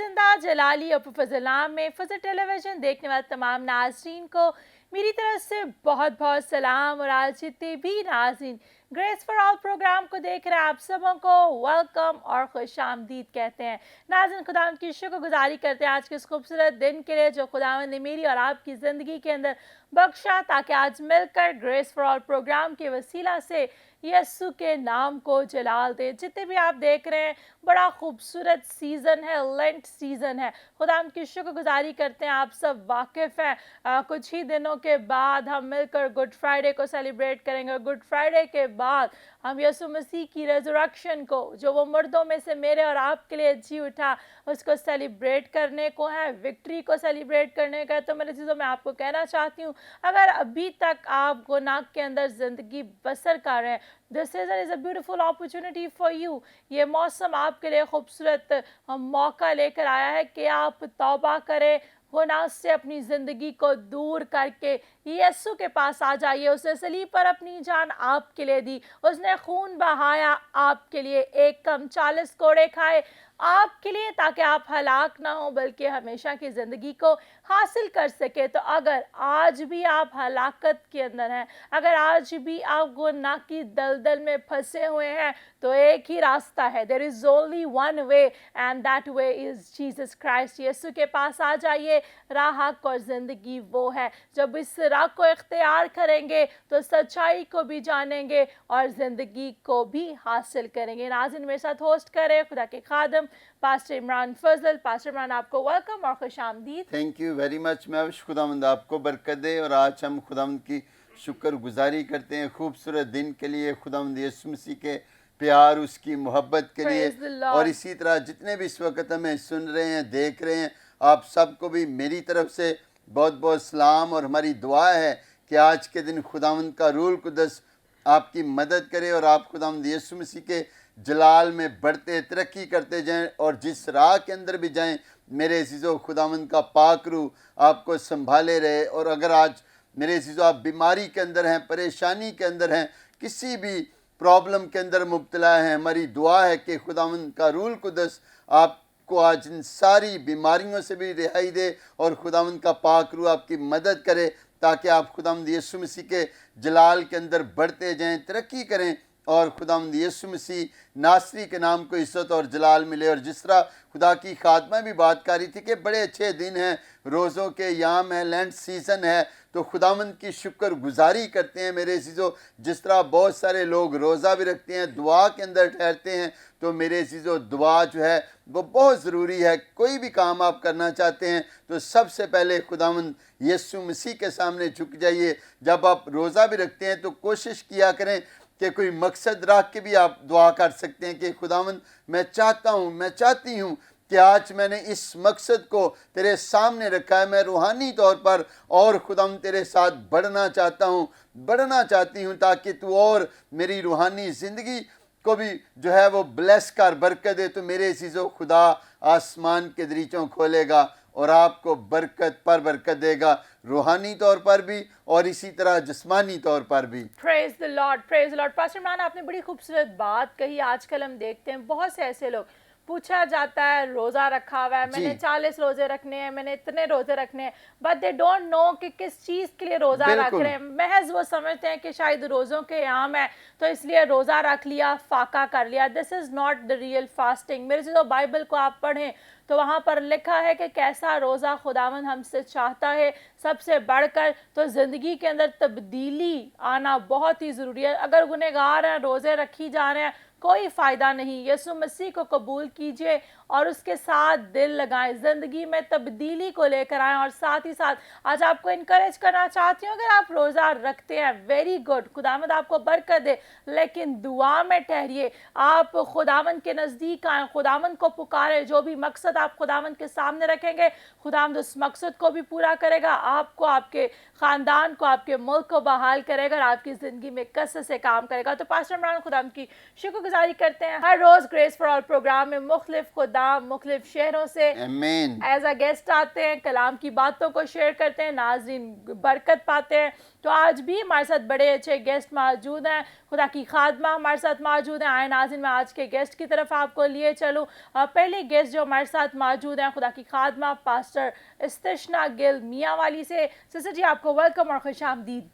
जिंदा जलाली और फजल नाम में फजल टेलीविजन देखने वाले तमाम नाज़रीन को मेरी तरफ से बहुत बहुत सलाम। और आज जितने भी नाज़रीन ग्रेस फॉर ऑल प्रोग्राम को देख रहे हैं, आप सबों को वेलकम और खुश आमदीद कहते हैं। नाज़रीन, खुदा की शुक्रगुजारी करते हैं आज के इस खूबसूरत दिन के लिए जो खुदावंद ने मेरी और आपकी ज़िंदगी के अंदर बख्शा, ताकि आज मिलकर ग्रेस फॉर ऑल प्रोग्राम के वसीला से यस्सु के नाम को जलाल दे। जितने भी आप देख रहे हैं, बड़ा खूबसूरत सीज़न है, लेंट सीज़न है। खुदा की शुक्रगुजारी करते हैं, आप सब वाकिफ़ हैं कुछ ही दिनों के बाद हम मिलकर गुड फ्राइडे को सेलिब्रेट करेंगे। गुड फ्राइडे के बाद हम यीशु मसीह की रेज़रेक्शन को, जो वो मुर्दों में से मेरे और आपके लिए जी उठा, उसको सेलिब्रेट करने को है, विक्ट्री को सेलिब्रेट करने का है। तो मेरे चीज़ों में आपको कहना चाहती हूँ, अगर अभी तक आप गुनाह के अंदर ज़िंदगी बसर कर रहे हैं, this season is a beautiful opportunity for you. ये मौसम आपके लिए खूबसूरत मौका लेकर आया है कि आप तौबा करें, गुनाह से अपनी ज़िंदगी को दूर करके यीशु के पास आ जाइए। उसने सलीब पर अपनी जान आपके लिए दी, उसने खून बहाया आपके लिए, एक कम 40 कोड़े खाए आपके लिए, ताकि आप हलाक ना हो बल्कि हमेशा की ज़िंदगी को हासिल कर सके। तो अगर आज भी आप हलाकत के अंदर हैं, अगर आज भी आप गुनाह की दलदल में फंसे हुए हैं, तो एक ही रास्ता है, there is only one way and that way is Jesus Christ. यीशु के पास आ जाइए, राह हक और ज़िंदगी वो है। जब इस राह को इख्तियार करेंगे तो सच्चाई को भी जानेंगे और ज़िंदगी को भी हासिल करेंगे। नाज़रीन, मेरे साथ होस्ट करें खुदा के खादम पास्टर इमरान फजल। पास्टर इमरान, आपको वेलकम और खुश आमदीद। Thank you very much. मैं खुदावंद आपको बरकत दे। और आज हम खुदावंद की शुक्र गुजारी करते हैं खूबसूरत दिन के लिए, खुदावंद यीशु मसीह के प्यार, उसकी मोहब्बत के लिए। और इसी तरह जितने भी इस वक्त हमें सुन रहे हैं, देख रहे हैं, आप सबको भी मेरी तरफ से बहुत बहुत सलाम। और हमारी दुआ है कि आज के दिन खुदावंद का रूह कुदस आपकी मदद करे और आप खुदावंद यीशु मसीह के जलाल में बढ़ते तरक्की करते जाएं। और जिस राह के अंदर भी जाएं, मेरे अज़ीज़ों, खुदावंद का पाक रूह आपको संभाले रहे। और अगर आज मेरे अज़ीज़ों आप बीमारी के अंदर हैं, परेशानी के अंदर हैं, किसी भी प्रॉब्लम के अंदर मुब्तला हैं, हमारी दुआ है कि खुदावंद का रूह कुदस आपको आज इन सारी बीमारियों से भी रिहाई दे और खुदावंद का पाक रूह आपकी मदद करे, ताकि आप खुदावंद यीशु मसीह के जलाल के अंदर बढ़ते जाएं, तरक्की करें और खुदावंद यीशु मसीह नासरी के नाम को इज़्ज़त और जलाल मिले। और जिस तरह खुदा की खात्मा भी बात कर रही थी कि बड़े अच्छे दिन हैं, रोज़ों के याम है, लेंट सीज़न है, तो खुदावंद की शुक्र गुजारी करते हैं मेरे अज़ीज़ों। जिस तरह बहुत सारे लोग रोज़ा भी रखते हैं, दुआ के अंदर ठहरते हैं, तो मेरे अज़ीज़ों दुआ जो है वो बहुत ज़रूरी है। कोई भी काम आप करना चाहते हैं तो सबसे पहले खुदावंद यीशु मसीह के सामने झुक जाइए। जब आप रोज़ा भी रखते हैं तो कोशिश किया करें कि कोई मकसद रख के भी आप दुआ कर सकते हैं कि खुदावंद मैं चाहता हूँ, मैं चाहती हूँ कि आज मैंने इस मकसद को तेरे सामने रखा है, मैं रूहानी तौर पर और खुदावंद तेरे साथ बढ़ना चाहता हूँ, बढ़ना चाहती हूँ, ताकि तू और मेरी रूहानी ज़िंदगी को भी जो है वो ब्लेस कर, बरकत दे। तो मेरे अज़ीज़ों, खुदा आसमान के दरीचों खोलेगा और आपको बरकत पर बरकत देगा, रूहानी तौर पर भी और इसी तरह जिस्मानी तौर पर भी। Praise the Lord, praise the Lord. Pastor Imran, आपने बड़ी खूबसूरत बात कही। आजकल हम देखते हैं बहुत से ऐसे लोग, पूछा जाता है रोज़ा रखा हुआ है, मैंने 40 रोज़े रखने हैं, मैंने इतने रोज़े रखने हैं, बट दे डोंट नो कि किस चीज़ के लिए रोज़ा रख रहे हैं। महज वो समझते हैं कि शायद रोज़ों के याम है तो इसलिए रोज़ा रख लिया, फाका कर लिया। This is not the real fasting. मेरे से तो बाइबल को आप पढ़ें तो वहाँ पर लिखा है कि कैसा रोज़ा खुदावंद हमसे चाहता है। सबसे बढ़कर तो ज़िंदगी के अंदर तब्दीली आना बहुत ही ज़रूरी है। अगर गुनहगार हैं, रोज़े रखी जा रहे हैं, कोई फ़ायदा नहीं। यीशु मसीह को कबूल कीजिए और उसके साथ दिल लगाएं, ज़िंदगी में तब्दीली को लेकर आएँ। और साथ ही साथ आज आपको इनकरेज करना चाहती हूँ, अगर आप रोज़ा रखते हैं, वेरी गुड, खुदावंद आपको बरकत दे, लेकिन दुआ में ठहरिए, आप खुदावंद के नज़दीक आएँ, खुदावंद को पुकारें। जो भी मकसद आप खुदावंद के सामने रखेंगे, खुदावंद उस मकसद को भी पूरा करेगा, आपको, आपके ख़ानदान को, आपके मुल्क को बहाल करेगा और आपकी ज़िंदगी में कसरत से काम करेगा। तो पास्टर इमरान, खुदावंद की शुक्र गुजारी करते हैं हर रोज़ ग्रेस फॉर ऑल प्रोग्राम में मुख्तलिफ खुदाम मुख्तलिफ शहरों से आमीन। एज अ गेस्ट आते हैं, कलाम की बातों को शेयर करते हैं, नाज़रीन बरकत पाते हैं। तो आज भी हमारे साथ बड़े अच्छे गेस्ट मौजूद हैं, खुदा की खादमा हमारे साथ मौजूद हैं। आए नाज़रीन, मैं आज के गेस्ट की तरफ आपको लिए चलूँ। पहले गेस्ट जो हमारे साथ मौजूद हैं, खुदा की खादमा पास्टर इस्तिशना गिल मियाँ वाली से। सिस्टर जी, आपको वेलकम और खुश आमदीद।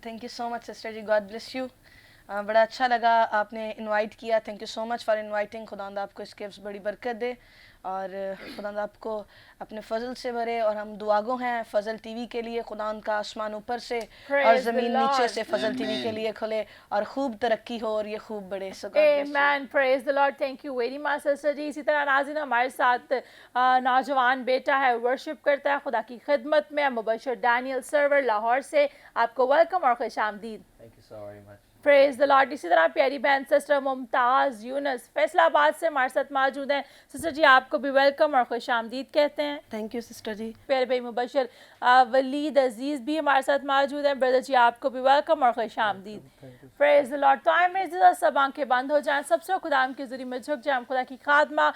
Thank you so much sister ji, God bless you. बड़ा अच्छा लगा आपने इनवाइट किया, thank you so much for inviting. खुदावंद आपको इस गिफ्ट्स बड़ी बरकत दे और खुदावंद आपको अपने फजल से भरे। और हम दुआगो हैं फजल टीवी के लिए, खुदावंद का आसमान ऊपर से और ज़मीन नीचे से फजल टीवी के लिए खुले और खूब तरक्की हो और ये खूब बढ़े। So amen, praise the Lord, thank you very much sister ji. इसी तरह नाज़रीन हमारे साथ नौजवान बेटा है, वर्शिप करता है, खुदा की खिदमत में, मुबशर डैनियल सर्वर लाहौर से। आपको वेलकम और खुश आमदीद। Thank you so very much. Praise the Lord. इसी तरह प्यारी बहन सिस्टर मुमताज़ यूनस फैसलाबाद से हमारे साथ मौजूद हैं। सिस्टर जी, आपको भी वेलकम और खुश आमदीद कहते हैं। थैंक यू सिस्टर जी। प्यारे भाई मुबशर वलीद अजीज़ भी हमारे साथ मौजूद हैं। ब्रदर जी, आपको भी वेलकम और खुश आमदीद। Praise the Lord. तो आए मेरे ज़रा सब आंखें बंद हो जाएं, सबसे खुदाम के ज़रिए में झुक जाएं, हम खुदा की खादमा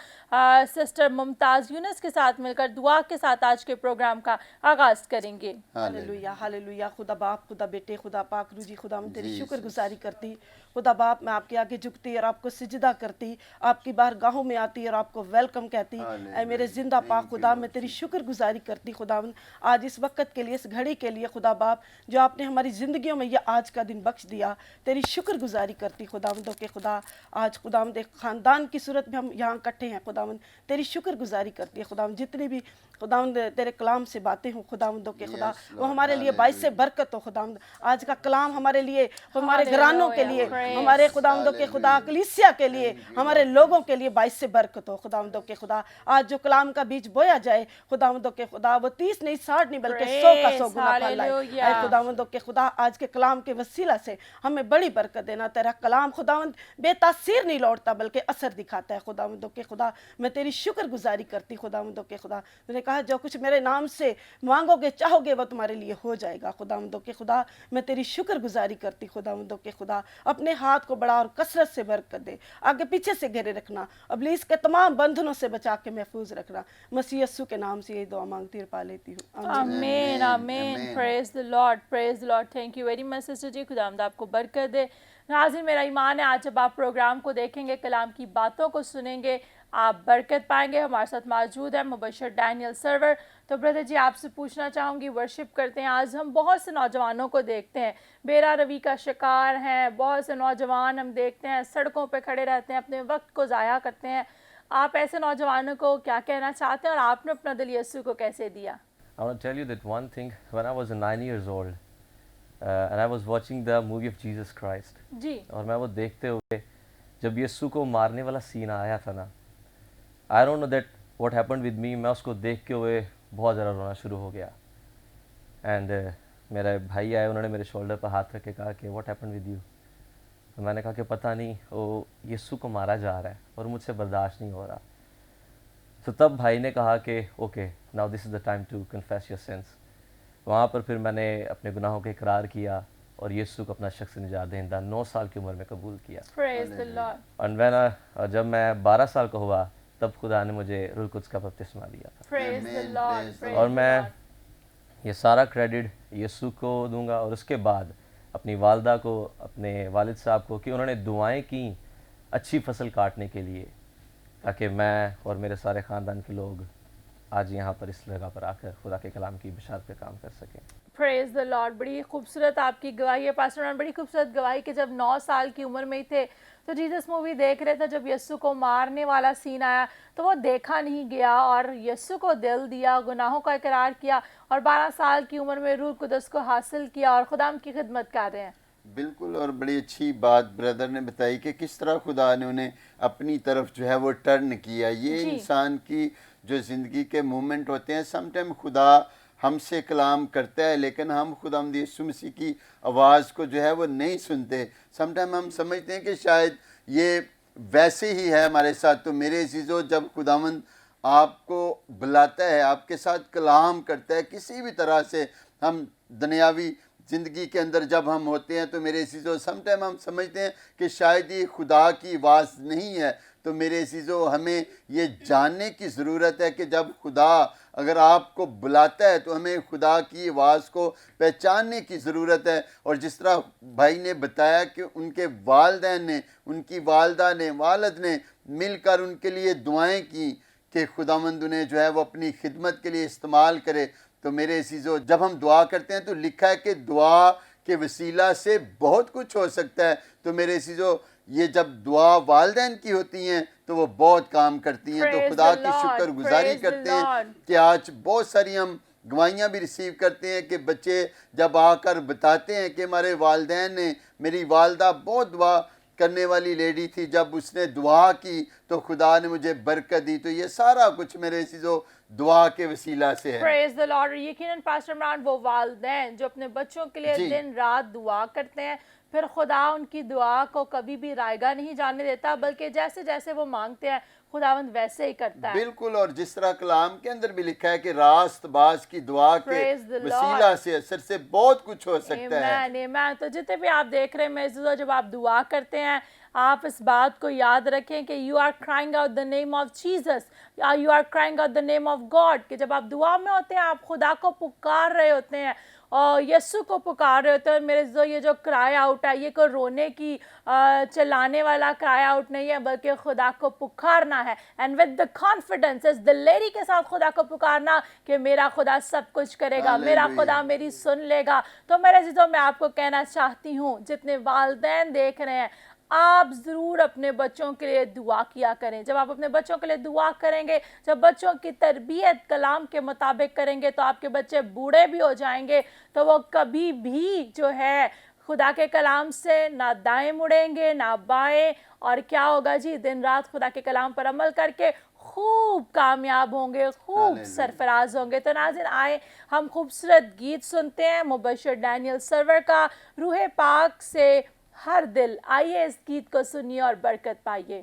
सिस्टर मुमताज़ यूनस के साथ मिलकर दुआ के साथ आज के प्रोग्राम का आगाज़ करेंगे। Hallelujah hallelujah. खुदा बाप, खुदा बेटे, खुदा पाक रूजी, खुदा मैं तेरी शुक्रगुजारी करती। खुदा बाप, मैं आपके आगे झुकती और आपको सिजदा करती, आपकी बारगाहों में आती और आपको वेलकम कहती। ऐ मेरे जिंदा पाक खुदा, मैं तेरी शुक्रगुजारी करती खुदावन आज इस वक्त के लिए, इस घड़ी के लिए खुदा बाप, जो आपने हमारी ज़िंदगियों में ये आज का दिन बख्श दिया। तेरी शुक्रगुजारी करती खुदावंदों के खुदा। आज खुदावंद एक ख़ानदान की सूरत में हम यहाँ इकट्ठे हैं खुदावंद, तेरी शुक्रगुजारी करती है खुदावंद। जितनी भी खुदावंद तेरे कलाम से बातें हों खुदावंदों के खुदा, वो हमारे लिए बाइस से बरकत हो खुदावंद। आज का कलाम हमारे लिए, हमारे घरानों के लिए, हमारे खुदावंदों के खुदा, कलीसिया के लिए, हमारे लोगों के लिए बाइस से बरकत हो खुदावंदों के खुदा। आज जो कलाम का बीज बोया जाए खुदावंदों के खुदा, वो 30 नहीं 60 नहीं बल्कि 100 का 100 गुना फल लाए। ऐ खुदावंदों के खुदा, आज के कलाम के वसीला से हमें बड़ी बरकत देना। तेरा कलाम खुदावंद बेतासीर नहीं लौटता बल्कि असर दिखाता है खुदावंदों के खुदा। मैं तेरी शुक्रगुजारी करती खुदावंदों के खुदा। तूने कहा जो कुछ मेरे नाम से मांगोगे चाहोगे वो तुम्हारे लिए हो जाएगा खुदावंदों के खुदा। मैं तेरी शुक्रगुजारी करती खुदावंदों के खुदा। अपने हाथ को बड़ा और कसरत से बरकत दे, आगे पीछे से घेरे रखना, इब्लीस के तमाम बंधनों से बचा के महफूज रखना। मसीह यस्सु के नाम से ये दुआ मांगती और पा लेती हूँ, आमीन आमीन। Praise the Lord, praise the Lord. Thank you very much sister ji, खुदावंद आपको बरकत दे। नाज़रीन, मेरा ईमान है आज जब आप प्रोग्राम को देखेंगे, कलाम की बातों को सुनेंगे, आप बरकत पाएंगे। हमारे साथ मौजूद है मुबशर डैनियल सर्वर। तो ब्रदर जी, आपसे पूछना चाहूँगी, वर्शिप करते हैं, आज हम बहुत से नौजवानों को देखते हैं बेरा रवि का शिकार हैं। बहुत से नौजवान हम देखते हैं सड़कों पे खड़े रहते हैं, अपने वक्त को ज़ाया करते हैं। आप ऐसे नौजवानों को क्या कहना चाहते हैं और आपने अपना दिल यीशु को कैसे दिया? I want to tell you that one thing. When I was 9 years old, and I was watching the movie of Jesus Christ, जी, और मैं वो देखते हुए जब यीशु को मारने वाला सीन आया था ना, I don't know that what happened with me. मैं उसको देख के हुए बहुत ज़्यादा रोना शुरू हो गया। एंड मेरे भाई आए, उन्होंने मेरे शोल्डर पर हाथ रख के कहा कि व्हाट हैपेंड विद यू। तो मैंने कहा कि पता नहीं, वो यीशु को मारा जा रहा है और मुझसे बर्दाश्त नहीं हो रहा। तो तब भाई ने कहा कि okay, now this is the time to confess your sins. वहाँ पर फिर मैंने अपने गुनाहों का इकरार किया और यीशु को अपना शख्स निजात दहिंदा 9 साल की उम्र में कबूल किया। प्रेज द लॉर्ड, और जब मैं 12 साल का हुआ तब खुदा ने मुझे रूह कुद्स का बपतिस्मा दिया था। Praise the Lord. और मैं ये सारा क्रेडिट यीशु को दूंगा और उसके बाद अपनी वालदा को, अपने वालिद साहब को, कि उन्होंने दुआएं की अच्छी फसल काटने के लिए, ताकि मैं और मेरे सारे ख़ानदान के लोग आज यहाँ पर इस जगह पर आकर खुदा के कलाम की बिशारत पे काम कर सकें। Praise the Lord. बड़ी खूबसूरत आपकी गवाही है पास्टर मैन, बड़ी खूबसूरत गवाही कि जब 9 साल की उम्र में ही थे तो जीसस मूवी देख रहे थे, जब यीशु को मारने वाला सीन आया तो वो देखा नहीं गया और यीशु को दिल दिया, गुनाहों का इकरार किया और 12 साल की उम्र में रूह कुदस को हासिल किया और खुदाम की खिदमत कर रहे हैं। बिल्कुल, और बड़ी अच्छी बात ब्रदर ने बताई कि किस तरह खुदा ने उन्हें अपनी तरफ जो है वो टर्न किया। ये इंसान की जो ज़िंदगी के मोमेंट होते हैं, सम टाइम खुदा हमसे कलाम करता है लेकिन हम खुदावंद यीशु मसीह की आवाज़ को जो है वो नहीं सुनते। सम टाइम हम समझते हैं कि शायद ये वैसे ही है हमारे साथ। तो मेरे अजीज़ों, जब खुदावंद आपको बुलाता है, आपके साथ कलाम करता है किसी भी तरह से, हम दुनियावी زندگی کے اندر جب ہم ہوتے ہیں تو میرے عزیزو سم ٹائم ہم سمجھتے ہیں کہ شاید یہ خدا کی آواز نہیں ہے. تو میرے عزیزو ہمیں یہ جاننے کی ضرورت ہے کہ جب خدا اگر آپ کو بلاتا ہے تو ہمیں خدا کی آواز کو پہچاننے کی ضرورت ہے. اور جس طرح بھائی نے بتایا کہ ان کے والدین نے، ان کی والدہ نے، والد نے مل کر ان کے لیے دعائیں کی کہ خداوند انہیں جو ہے وہ اپنی خدمت کے لیے استعمال کرے. تو میرے عزیزو جب ہم دعا کرتے ہیں تو لکھا ہے کہ دعا کے وسیلہ سے بہت کچھ ہو سکتا ہے. تو میرے عزیزو یہ جب دعا والدین کی ہوتی ہیں تو وہ بہت کام کرتی ہیں. تو Praise خدا the کی Lord, شکر گزاری praise the کرتے ہیں Lord. کہ آج بہت ساری ہم گواہیاں بھی ریسیو کرتے ہیں کہ بچے جب آ کر بتاتے ہیں کہ ہمارے والدین نے، میری والدہ بہت دعا کرنے والی لیڈی تھی، جب اس نے دعا کی تو خدا نے مجھے برکت دی. تو یہ سارا کچھ میرے عزیزو دعا کے وسیلہ سے ہے. پریز دی لارڈ. یقیناً پاسٹر عمران وہ والدین جو اپنے بچوں کے لیے جی. دن رات دعا کرتے ہیں، پھر خدا ان کی دعا کو کبھی بھی رائگاں نہیں جانے دیتا، بلکہ جیسے جیسے وہ مانگتے ہیں خداوند ویسے ہی کرتا ہے. بالکل. اور جس طرح کلام کے اندر بھی لکھا ہے کہ راست باز کی دعا کے Praise the وسیلہ Lord. سے اثر سے بہت کچھ ہو سکتا ہے. Amen amen. تو جتنے بھی آپ دیکھ رہے ہیں میرے عزیزو، جب آپ دعا کرتے ہیں آپ اس بات کو یاد رکھیں کہ you are crying out the name of Jesus, you are crying out the name of God. کہ جب آپ دعا میں ہوتے ہیں آپ خدا کو پکار رہے ہوتے ہیں اور یسوع کو پکار رہے ہوتے ہیں. میرے عزیزو یہ جو کرائے آؤٹ ہے یہ کوئی رونے کی چلانے والا کرائے آؤٹ نہیں ہے، بلکہ خدا کو پکارنا ہے. اینڈ ود دا کانفیڈنس اس دلیری کے ساتھ خدا کو پکارنا کہ میرا خدا سب کچھ کرے گا، میرا خدا میری سن لے گا. تو میرے عزیزو میں آپ کو کہنا چاہتی ہوں جتنے والدین دیکھ رہے ہیں آپ ضرور اپنے بچوں کے لیے دعا کیا کریں. جب آپ اپنے بچوں کے لیے دعا کریں گے، جب بچوں کی تربیت کلام کے مطابق کریں گے، تو آپ کے بچے بوڑھے بھی ہو جائیں گے تو وہ کبھی بھی جو ہے خدا کے کلام سے نہ دائیں مڑیں گے نہ بائیں. اور کیا ہوگا جی؟ دن رات خدا کے کلام پر عمل کر کے خوب کامیاب ہوں گے، خوب سرفراز ہوں گے. تو ناظرین آئے ہم خوبصورت گیت سنتے ہیں مبشر ڈینیل سرور کا روح پاک سے ہر دل. آئیے اس گیت کو سنیے اور برکت پائیے.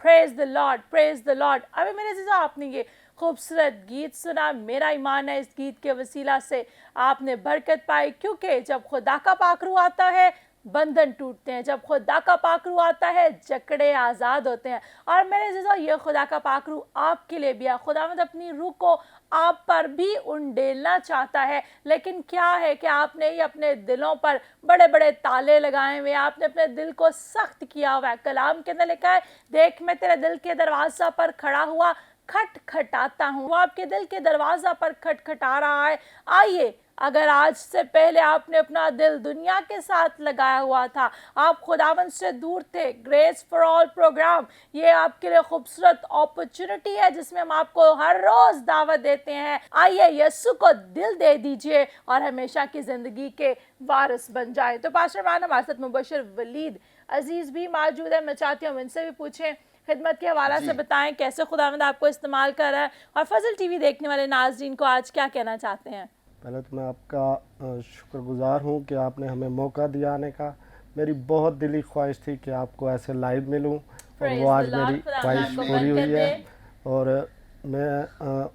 Praise the Lord, praise the Lord. अभी मेरे अज़ीज़ों, आपने ये खूबसूरत गीत सुना। मेरा ईमान है इस गीत के वसीला से आपने बरकत पाई, क्योंकि जब खुदा का पाखरू आता है बंधन टूटते हैं, जब खुदा का पाखरू आता है जकड़े आज़ाद होते हैं। और मेरे अज़ीज़ों, ये खुदा का पाखरू आपके लिए भी है। खुदावंद अपनी रूह को आप पर भी उंडेलना चाहता है, लेकिन क्या है कि आपने ही अपने दिलों पर बड़े बड़े ताले लगाए हुए, आपने अपने दिल को सख्त किया हुआ है। कलाम के अंदर लिखा है, देख मैं तेरे दिल के दरवाज़ा पर खड़ा हुआ खटखटाता हूँ। वो आपके दिल के दरवाज़ा पर खटखटा रहा है। आइए, अगर आज से पहले आपने अपना दिल दुनिया के साथ लगाया हुआ था, आप खुदावंद से दूर थे, ग्रेस फॉर ऑल प्रोग्राम ये आपके लिए खूबसूरत अपॉर्चुनिटी है जिसमें हम आपको हर रोज़ दावत देते हैं। आइए यीशु को दिल दे दीजिए और हमेशा की ज़िंदगी के वारिस बन जाए। तो पास्टर मान हमारे साथ मुबशर वलीद अजीज़ भी मौजूद है। मैं चाहती हूँ इनसे भी पूछें, खिदमत के हवाला से बताएं कैसे खुदावंद आपको इस्तेमाल कर रहा है, और फजल टीवी देखने वाले नाज़रीन को आज क्या कहना चाहते हैं। पहले तो मैं आपका शुक्रगुजार हूँ कि आपने हमें मौका दिया आने का। मेरी बहुत दिली ख्वाहिश थी कि आपको ऐसे लाइव मिलूँ, और वो आज मेरी ख्वाहिश पूरी हुई है। और मैं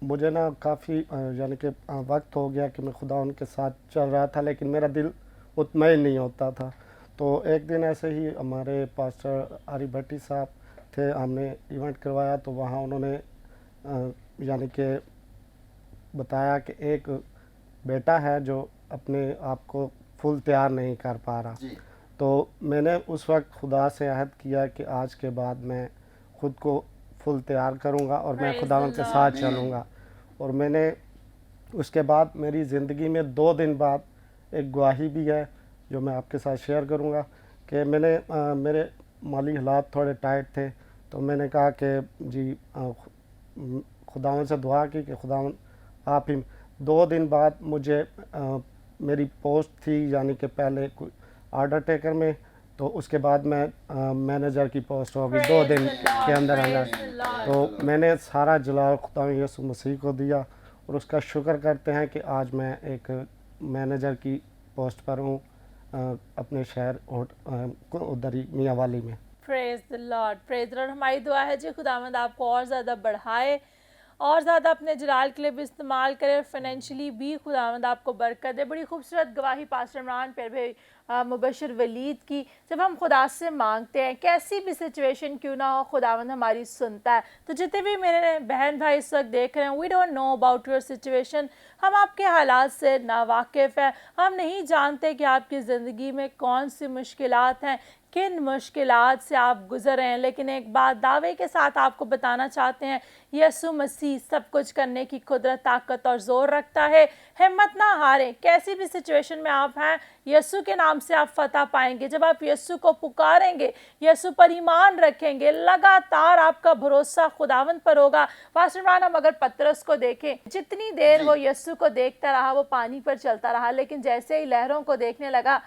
मुझे ना काफ़ी यानी कि वक्त हो गया कि मैं खुदा उनके साथ चल रहा था, लेकिन मेरा दिल मुतमईन नहीं होता था। तो एक दिन ऐसे ही हमारे पास्टर आरिफ भट्टी साहब थे, हमने इवेंट करवाया, तो वहाँ उन्होंने यानी कि बताया कि एक बेटा है जो अपने आप को फुल तैयार नहीं कर पा रहा। तो मैंने उस वक्त खुदा से अहद किया कि आज के बाद मैं ख़ुद को फुल तैयार करूँगा और मैं खुदावन के साथ चलूँगा। और मैंने उसके बाद मेरी ज़िंदगी में 2 दिन बाद एक गवाही भी है जो मैं आपके साथ शेयर करूँगा कि मैंने मेरे माली हालात थोड़े टाइट थे, तो मैंने कहा कि जी खुदावन से दुआ की कि खुदावन आप ही। 2 दिन बाद मुझे मेरी पोस्ट थी, यानी कि पहले ऑर्डर टेकर में, तो उसके बाद मैं मैनेजर की पोस्ट हो गई 2 दिन के अंदर अंदर। तो मैंने सारा जलाल खुदा यीशु मसीह को दिया, और उसका शुक्र करते हैं कि आज मैं एक मैनेजर की पोस्ट पर हूँ अपने शहर उधर ही मियाँ वाली में। Praise the Lord, praise the Lord. हमारी दुआ है जी खुदावंद आपको और ज़्यादा बढ़ाए और ज़्यादा अपने जलाल के लिए भी इस्तेमाल करे, फाइनेंशियली भी खुदावंद आपको बरकत दे। बड़ी खूबसूरत गवाही पास्टर इमरान पे मुबशर वलीद की। जब हम खुदा से मांगते हैं, कैसी भी सिचुएशन क्यों ना हो, खुदावंद हमारी सुनता है। तो जितने भी मेरे बहन भाई इस वक्त देख रहे हैं, we don't know about your situation, हम आपके हालात से नावाकिफ़ हैं, हम नहीं जानते कि आपकी ज़िंदगी में कौन सी मुश्किलात हैं, किन मुश्किलात से आप गुज़र रहे हैं, लेकिन एक बात दावे के साथ आपको बताना चाहते हैं, यीशु मसीह सब कुछ करने की कुदरत, ताकत और ज़ोर रखता है। हिम्मत ना हारें, कैसी भी सिचुएशन में आप हैं, यीशु के नाम से आप फतह पाएंगे। जब आप यीशु को पुकारेंगे, यीशु पर ईमान रखेंगे, लगातार आपका भरोसा खुदावंद पर होगा। पास्टर इमरान, हम अगर पतरस को देखें, जितनी देर वो यीशु को देखता रहा, वो पानी पर चलता रहा, लेकिन जैसे ही लहरों को देखने लगा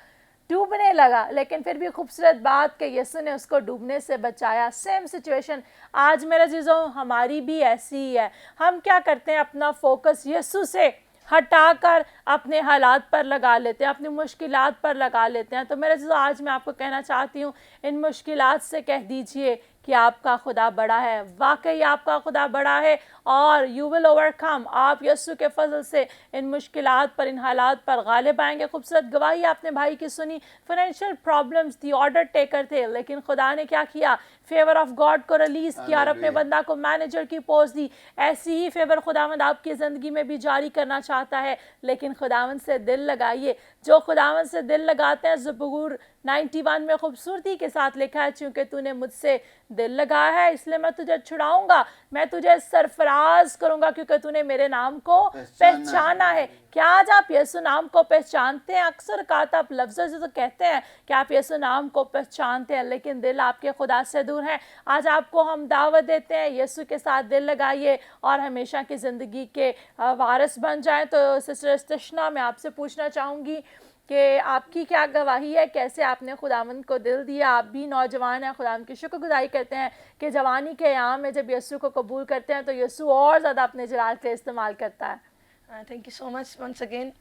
डूबने लगा, लेकिन फिर भी खूबसूरत बात कि यीशु ने उसको डूबने से बचाया। सेम सिचुएशन आज मेरे अज़ीज़ों हमारी भी ऐसी ही है। हम क्या करते हैं, अपना फोकस यीशु से हटाकर अपने हालात पर लगा लेते हैं, अपनी मुश्किलात पर लगा लेते हैं। तो मेरे अज़ीज़ों, आज मैं आपको कहना चाहती हूँ, इन मुश्किलात से कह दीजिए कि आपका खुदा बड़ा है, वाकई आपका खुदा बड़ा है, और यू विल ओवरकम। आप यीशु के फजल से इन मुश्किलात पर, इन हालात पर गालिब आएंगे। खूबसूरत गवाही आपने भाई की सुनी, फाइनेंशियल प्रॉब्लम्स थी, ऑर्डर टेकर थे, लेकिन खुदा ने क्या किया, फेवर ऑफ गॉड को रिलीज़ किया और अपने बंदा को मैनेजर की पोस्ट दी। ऐसी ही फेवर खुदावंद आपकी ज़िंदगी में भी जारी करना चाहता है, लेकिन खुदावंद से दिल लगाइए। जो खुदावंद से दिल लगाते हैं, ज़बूर 91 में खूबसूरती के साथ लिखा है, चूँकि तूने मुझसे दिल लगाया है इसलिए मैं तुझे छुड़ाऊंगा, मैं तुझे सरफराज करूंगा, क्योंकि तूने मेरे नाम को पहचाना है। क्या आज आप यीशु नाम को पहचानते हैं? अक्सर कहा आप लफ्ज़ों से तो कहते हैं कि आप यीशु नाम को पहचानते हैं, लेकिन दिल आपके खुदा से दूर है। आज आपको हम दावत देते हैं, यीशु के साथ दिल लगाइए और हमेशा की ज़िंदगी के वारिस बन जाएं। तो सिस्टर इस्तिशना, मैं आपसे पूछना चाहूँगी कि आपकी क्या गवाही है, कैसे आपने खुदावंद को दिल दिया? आप भी नौजवान हैं, खुदावंद की शुक्रगुजारी करते हैं कि जवानी के याम में जब यीशु को कबूल करते हैं तो यीशु और ज़्यादा अपने जलाल से इस्तेमाल करता है। Thank you so much once again.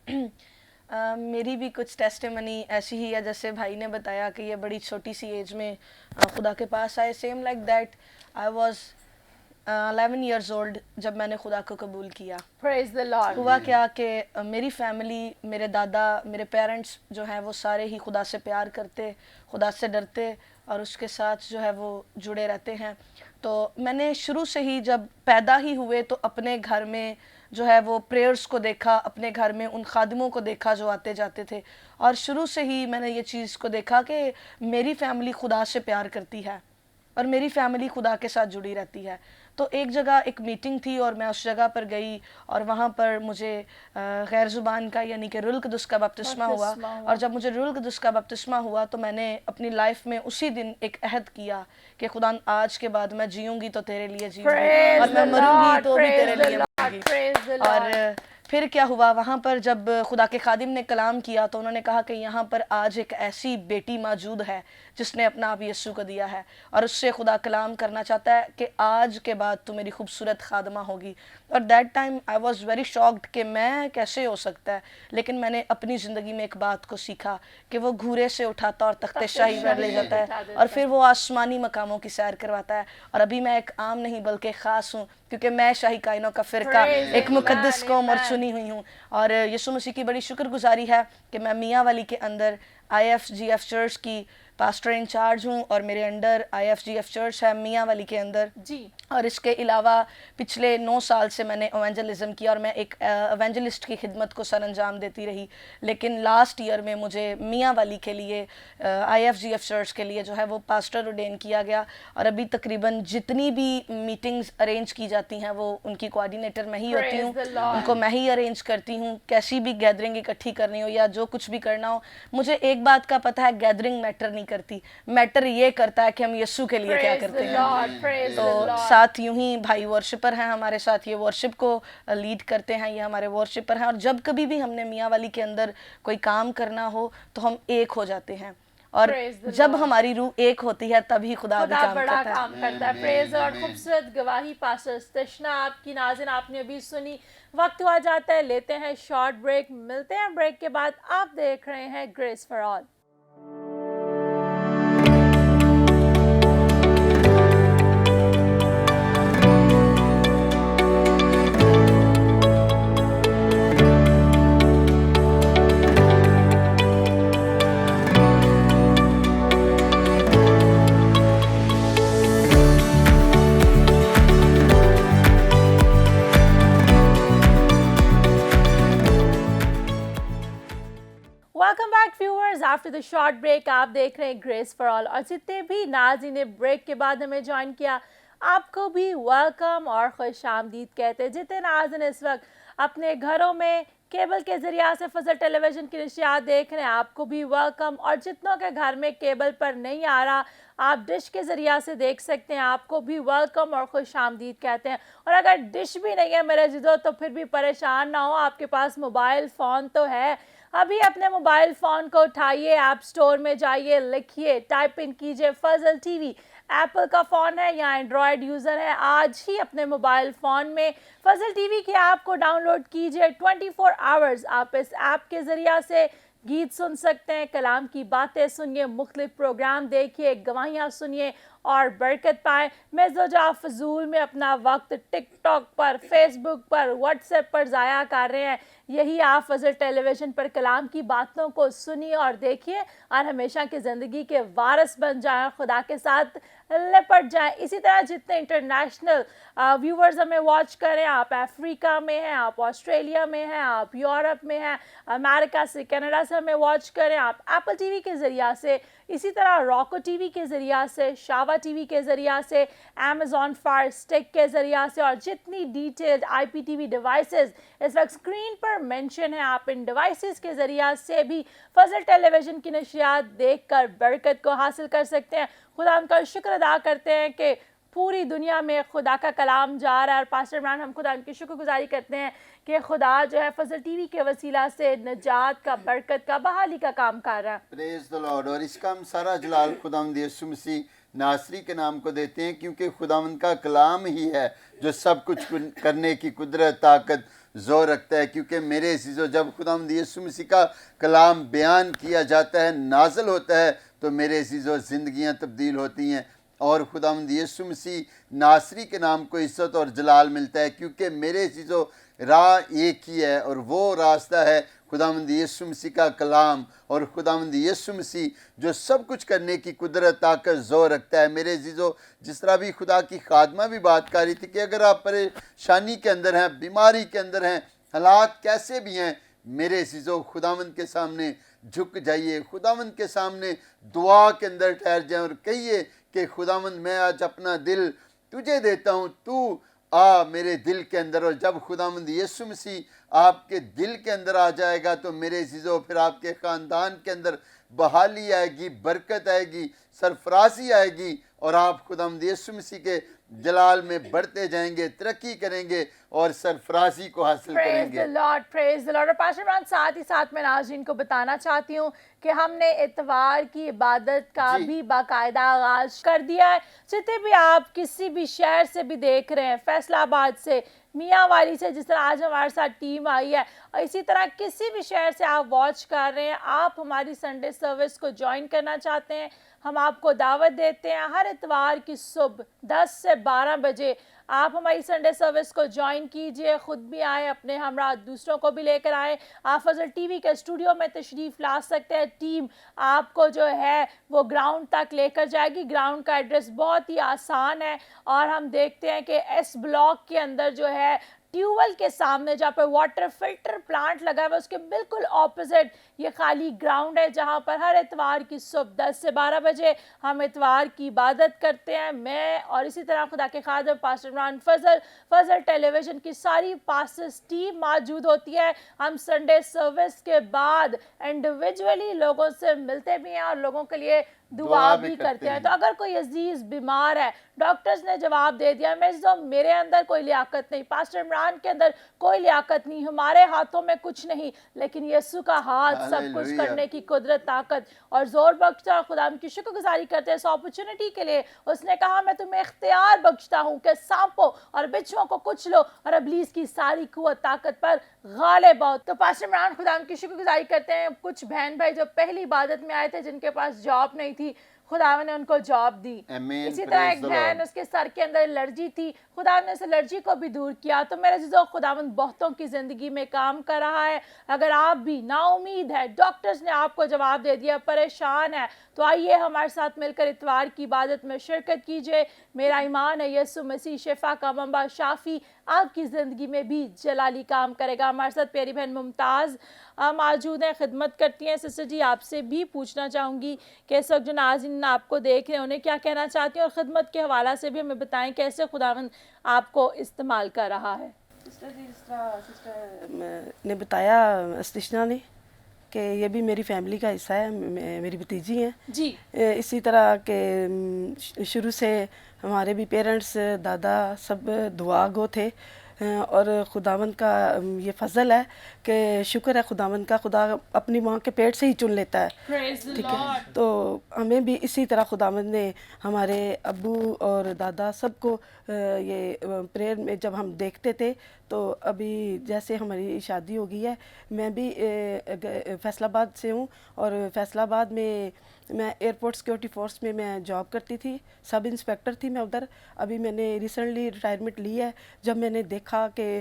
میری بھی کچھ ٹیسٹیمنی ایسی ہی ہے جیسے بھائی نے بتایا کہ یہ بڑی چھوٹی سی ایج میں خدا کے پاس آئے. Same like that I was 11 years old جب میں نے خدا کو قبول کیا. Praise the Lord. ہوا کیا کہ میری فیملی، میرے دادا، میرے پیرنٹس جو ہیں وہ سارے ہی خدا سے پیار کرتے، خدا سے ڈرتے اور اس کے ساتھ جو ہے وہ جڑے رہتے ہیں. تو میں نے شروع سے ہی جب پیدا ہی ہوئے تو اپنے گھر میں جو ہے وہ پریئرز کو دیکھا، اپنے گھر میں ان خادموں کو دیکھا جو آتے جاتے تھے، اور شروع سے ہی میں نے یہ چیز کو دیکھا کہ میری فیملی خدا سے پیار کرتی ہے اور میری فیملی خدا کے ساتھ جڑی رہتی ہے. تو ایک جگہ ایک میٹنگ تھی اور میں اس جگہ پر گئی اور وہاں پر مجھے غیر زبان کا یعنی کہ روح القدس کا بپتسمہ ہوا. اور جب مجھے روح القدس کا بپتسمہ ہوا تو میں نے اپنی لائف میں اسی دن ایک عہد کیا کہ خدا آج کے بعد میں جیوں گی تو تیرے لیے جیوں گی اور میں مروں گی تو بھی تیرے لیے مروں گی. اور پھر کیا ہوا، وہاں پر جب خدا کے خادم نے کلام کیا تو انہوں نے کہا کہ یہاں پر آج ایک ایسی بیٹی موجود ہے جس نے اپنا آپ یسوع کو دیا ہے اور اس سے خدا کلام کرنا چاہتا ہے کہ آج کے بعد تو میری خوبصورت خادمہ ہوگی. اور that time I was very shocked کہ میں کیسے ہو سکتا ہے. لیکن میں نے اپنی زندگی میں ایک بات کو سیکھا کہ وہ گھورے سے اٹھاتا اور تخت شاہی پر لے جاتا ہے اور پھر وہ آسمانی مقاموں کی سیر کرواتا ہے. اور ابھی میں ایک عام نہیں بلکہ خاص ہوں کیونکہ میں شاہی کائنوں کا فرقہ ایک مقدس قوم اور چنی ہوئی ہوں. اور یسوع مسیح کی بڑی شکر گزاری ہے کہ میں میاں والی کے اندر IFGF چرچ کی پاسٹر انچارج ہوں اور میرے انڈر IFGF چرچ ہے میاں والی کے اندر جی. اور اس کے علاوہ پچھلے 9 سال سے میں نے ایونجلزم کیا اور میں ایک ایونجلسٹ کی خدمت کو سر انجام دیتی رہی. لیکن لاسٹ ایئر میں مجھے میاں والی کے لیے IFGF چرچ کے لیے جو ہے وہ پاسٹر اورڈین کیا گیا. اور ابھی تقریباً جتنی بھی میٹنگز ارینج کی جاتی ہیں وہ ان کی کوآرڈینیٹر میں ہی ہوتی ہوں، ان کو میں ہی ارینج کرتی ہوں. کیسی بھی گیدرنگ اکٹھی کرنی ہو یا جو کچھ بھی کرنا ہو، مجھے ایک بات کا پتہ ہے گیدرنگ میٹر نہیں کرتی، میٹر یہ کرتا ہے کہ ہم یسوع کے لیے کیا کرتے ہیں. تو ساتھ یوں ہی بھائی ورشپر ہیں ہمارے ساتھ، یہ ورشپ کو لیڈ کرتے ہیں، یہ ہمارے ورشپر ہیں. اور جب کبھی بھی ہم نے میاں والی کے اندر کوئی کام کرنا ہو تو ہم ایک ہو جاتے ہیں اور جب ہماری روح ایک ہوتی ہے تبھی خدا بھی کام بڑا کرتا ہے. کام کرتا ہے. پریز اور خوبصورت گواہی پاسٹر استشنا آپ کی ناظرین آپ نے ابھی سنی. وقت ہوا جاتا ہے، لیتے ہیں شارٹ بریک، ملتے ہیں بریک کے بعد. آپ دیکھ رہے ہیں grace for all. Welcome back viewers after the short break. آپ دیکھ رہے ہیں گریس فار آل اور جتنے بھی ناظرین نے بریک کے بعد ہمیں جوائن کیا آپ کو بھی ویلکم اور خوش آمدید کہتے ہیں. جتنے ناظرین اس وقت اپنے گھروں میں کیبل کے ذریعہ سے فضل ٹیلی ویژن کی نشریات دیکھ رہے ہیں آپ کو بھی ویلکم. اور جتنوں کے گھر میں کیبل پر نہیں آ رہا آپ ڈش کے ذریعہ سے دیکھ سکتے ہیں آپ کو بھی ویلکم اور خوش آمدید کہتے ہیں. اور اگر ڈش بھی نہیں ہے میرے جدو تو پھر بھی پریشان نہ ہو، آپ کے پاس موبائل فون تو ہے. ابھی اپنے موبائل فون کو اٹھائیے، ایپ سٹور میں جائیے، لکھیے، ٹائپ ان کیجئے فضل ٹی وی. ایپل کا فون ہے یا اینڈرائڈ یوزر ہے آج ہی اپنے موبائل فون میں فضل ٹی وی کی ایپ کو ڈاؤن لوڈ کیجئے. 24 آورز آپ اس ایپ کے ذریعہ سے گیت سن سکتے ہیں، کلام کی باتیں سنیے، مختلف پروگرام دیکھیے، گواہیاں سنیے اور برکت پائیں. مزوجہ فضول میں اپنا وقت ٹک ٹاک پر، فیس بک پر، واٹس ایپ پر ضائع کر رہے ہیں، یہی آپ فضل ٹیلی ویژن پر کلام کی باتوں کو سنیے اور دیکھیے اور ہمیشہ کی زندگی کے وارث بن جائیں، خدا کے ساتھ لپٹ جائیں. اسی طرح جتنے انٹرنیشنل ویورز ہمیں واچ کریں، آپ افریقہ میں ہیں، آپ آسٹریلیا میں ہیں، آپ یورپ میں ہیں، امریکہ سے، کینیڈا سے ہمیں واچ کریں، آپ ایپل ٹی وی کے ذریعہ سے، اسی طرح راکو ٹی وی کے ذریعہ سے، شاوا ٹی وی کے ذریعہ سے، امیزون فائر اسٹک کے ذریعہ سے، اور جتنی ڈیٹیلڈ IPTV ڈیوائسز اس وقت اسکرین پر مینشن ہیں آپ ان ڈیوائسز کے ذریعہ سے بھی فضل ٹیلی ویژن کی نشریات دیکھ کر برکت کو حاصل کر سکتے ہیں. خدا ان کا شکر ادا کرتے ہیں کہ پوری دنیا میں خدا کا کلام جا رہا ہے. اور پاسٹر عمران ہم خدا ان کی شکر گزاری کرتے ہیں کہ خدا جو ہے فضل ٹی وی کے وسیلہ سے نجات کا، برکت کا، بحالی کا کام کر رہا ہے. پریز دی لارڈ. اور اس کا ہم سارا جلال خداوند یسوع مسیح ناصری کے نام کو دیتے ہیں کیونکہ خداوند کا کلام ہی ہے جو سب کچھ کرنے کی قدرت، طاقت، زور رکھتا ہے، کیونکہ میرے عزیزو جب خداوند یسوع مسیح کا کلام بیان کیا جاتا ہے، نازل ہوتا ہے، تو میرے عزیزو زندگیاں تبدیل ہوتی ہیں، اور خداوند یسوع مسیح ناصری کے نام کو عزت اور جلال ملتا ہے، کیونکہ میرے عزیزو راہ ایک ہی ہے، اور وہ راستہ ہے خداوند یسوع مسیح کا کلام، اور خداوند یسوع مسیح جو سب کچھ کرنے کی قدرت، طاقت، زور رکھتا ہے۔ میرے عزیزو جس طرح بھی خدا کی خادمہ بھی بات کر رہی تھی کہ اگر آپ پریشانی کے اندر ہیں، بیماری کے اندر ہیں، حالات کیسے بھی ہیں، میرے عزیزو خداوند کے سامنے جھک جائیے، خداوند کے سامنے دعا کے اندر ٹھہر جائیں اور کہیے کہ خداوند میں آج اپنا دل تجھے دیتا ہوں، تو آ میرے دل کے اندر۔ اور جب خداوند یسوع مسیح آپ کے دل کے اندر آ جائے گا تو میرے عزیزو پھر آپ کے خاندان کے اندر بحالی آئے گی، برکت آئے گی، سرفرازی آئے گی، اور آپ خداوند یسوع مسیح کے جلال میں بڑھتے جائیں گے، ترقی کریں گے اور سرفرازی کو حاصل کریں گے۔ پریز دی لارڈ۔ اور پاسٹر عمران ساتھ ہی ساتھ میں ناظرین کو بتانا چاہتی ہوں کہ ہم نے اتوار کی عبادت کا بھی باقاعدہ آغاز کر دیا ہے۔ جتنے بھی آپ کسی بھی شہر سے بھی دیکھ رہے ہیں، فیصل آباد سے، میاں والی سے، جس طرح آج ہمارے ساتھ ٹیم آئی ہے، اور اسی طرح کسی بھی شہر سے آپ واچ کر رہے ہیں، آپ ہماری سنڈے سروس کو جوائن کرنا چاہتے ہیں، ہم آپ کو دعوت دیتے ہیں ہر اتوار کی صبح 10 سے 12 بجے آپ ہماری سنڈے سروس کو جوائن کیجئے، خود بھی آئیں، اپنے ہمراہ دوسروں کو بھی لے کر آئیں۔ آپ فضل ٹی وی کے اسٹوڈیو میں تشریف لا سکتے ہیں، ٹیم آپ کو جو ہے وہ گراؤنڈ تک لے کر جائے گی۔ گراؤنڈ کا ایڈریس بہت ہی آسان ہے، اور ہم دیکھتے ہیں کہ ایس بلاک کے اندر جو ہے ٹیوبل کے سامنے جہاں پہ واٹر فلٹر پلانٹ لگا ہوا ہے، اس کے بالکل اپوزٹ یہ خالی گراؤنڈ ہے، جہاں پر ہر اتوار کی صبح 10 سے 12 بجے ہم اتوار کی عبادت کرتے ہیں۔ میں اور اسی طرح خدا کے خادم پاسٹر عمران فضل ٹیلی ویژن کی ساری پاسٹرز ٹیم موجود ہوتی ہے۔ ہم سنڈے سروس کے بعد انڈیویجولی لوگوں سے ملتے بھی ہیں اور لوگوں کے لیے دعا بھی کرتے ہیں۔ تو اگر کوئی عزیز بیمار ہے، ڈاکٹرز نے جواب دے دیا میرے اندر کوئی لیاقت نہیں، پاسٹر عمران کے اندر کوئی لیاقت نہیں، ہمارے ہاتھوں میں کچھ نہیں، لیکن یسوع کا ہاتھ سب کچھ کرنے کی قدرت، طاقت اور زور بخشتا ہے۔ خدا کی شکر گزاری کرتے ہیں اس اپرچونٹی کے لیے۔ اس نے کہا میں تمہیں اختیار بخشتا ہوں کہ سانپوں اور بچھوؤں کو کچھ لو اور ابلیس کی ساری قوت طاقت پر غالب آؤ۔ تو پاسٹر عمران خدا کی شکر گزاری کرتے ہیں، کچھ بہن بھائی جو پہلی عبادت میں آئے تھے جن کے پاس جاب نہیں تھی، خدا نے ان کو جاب دی۔ اسی طرح ایک بہن اس کے سر کے اندر الرجی تھی، خدا نے اس الرجی کو بھی دور کیا۔ تو میرے عزیزو خداوند بہتوں کی زندگی میں کام کر رہا ہے۔ اگر آپ بھی نا امید ہے، ڈاکٹرز نے آپ کو جواب دے دیا، پریشان ہے، تو آئیے ہمارے ساتھ مل کر اتوار کی عبادت میں شرکت کیجئے۔ میرا ایمان ہے یسوع مسیح شفا کا منبع شافی آپ کی زندگی میں بھی جلالی کام کرے گا۔ ہمارے ساتھ پیاری بہن ممتاز موجود ہیں، خدمت کرتی ہیں۔ سسٹر جی آپ سے بھی پوچھنا چاہوں گی کہ اس وقت جو ناظرین آپ کو دیکھ رہے ہیں انہیں کیا کہنا چاہتی ہیں، اور خدمت کے حوالہ سے بھی ہمیں بتائیں کیسے خداوند آپ کو استعمال کر رہا ہے۔ سسٹر جی جس طرح سسٹر نے بتایا استشنا نے کہ یہ بھی میری فیملی کا حصہ ہے، میری بھتیجی ہیں جی اسی طرح کہ شروع سے ہمارے بھی پیرنٹس دادا سب دعا گو تھے، اور خداوند کا یہ فضل ہے کہ شکر ہے خداوند کا، خدا اپنی ماں کے پیٹ سے ہی چن لیتا ہے، ٹھیک ہے۔ تو ہمیں بھی اسی طرح خداوند نے ہمارے ابو اور دادا سب کو یہ پریئر میں جب ہم دیکھتے تھے، تو ابھی جیسے ہماری شادی ہو گئی ہے، میں بھی فیصل آباد سے ہوں، اور فیصل آباد میں ایئرپورٹ سیکورٹی فورس میں جاب کرتی تھی، سب انسپیکٹر تھی میں ادھر۔ ابھی میں نے ریسنٹلی ریٹائرمنٹ لی ہے۔ جب میں نے دیکھا کہ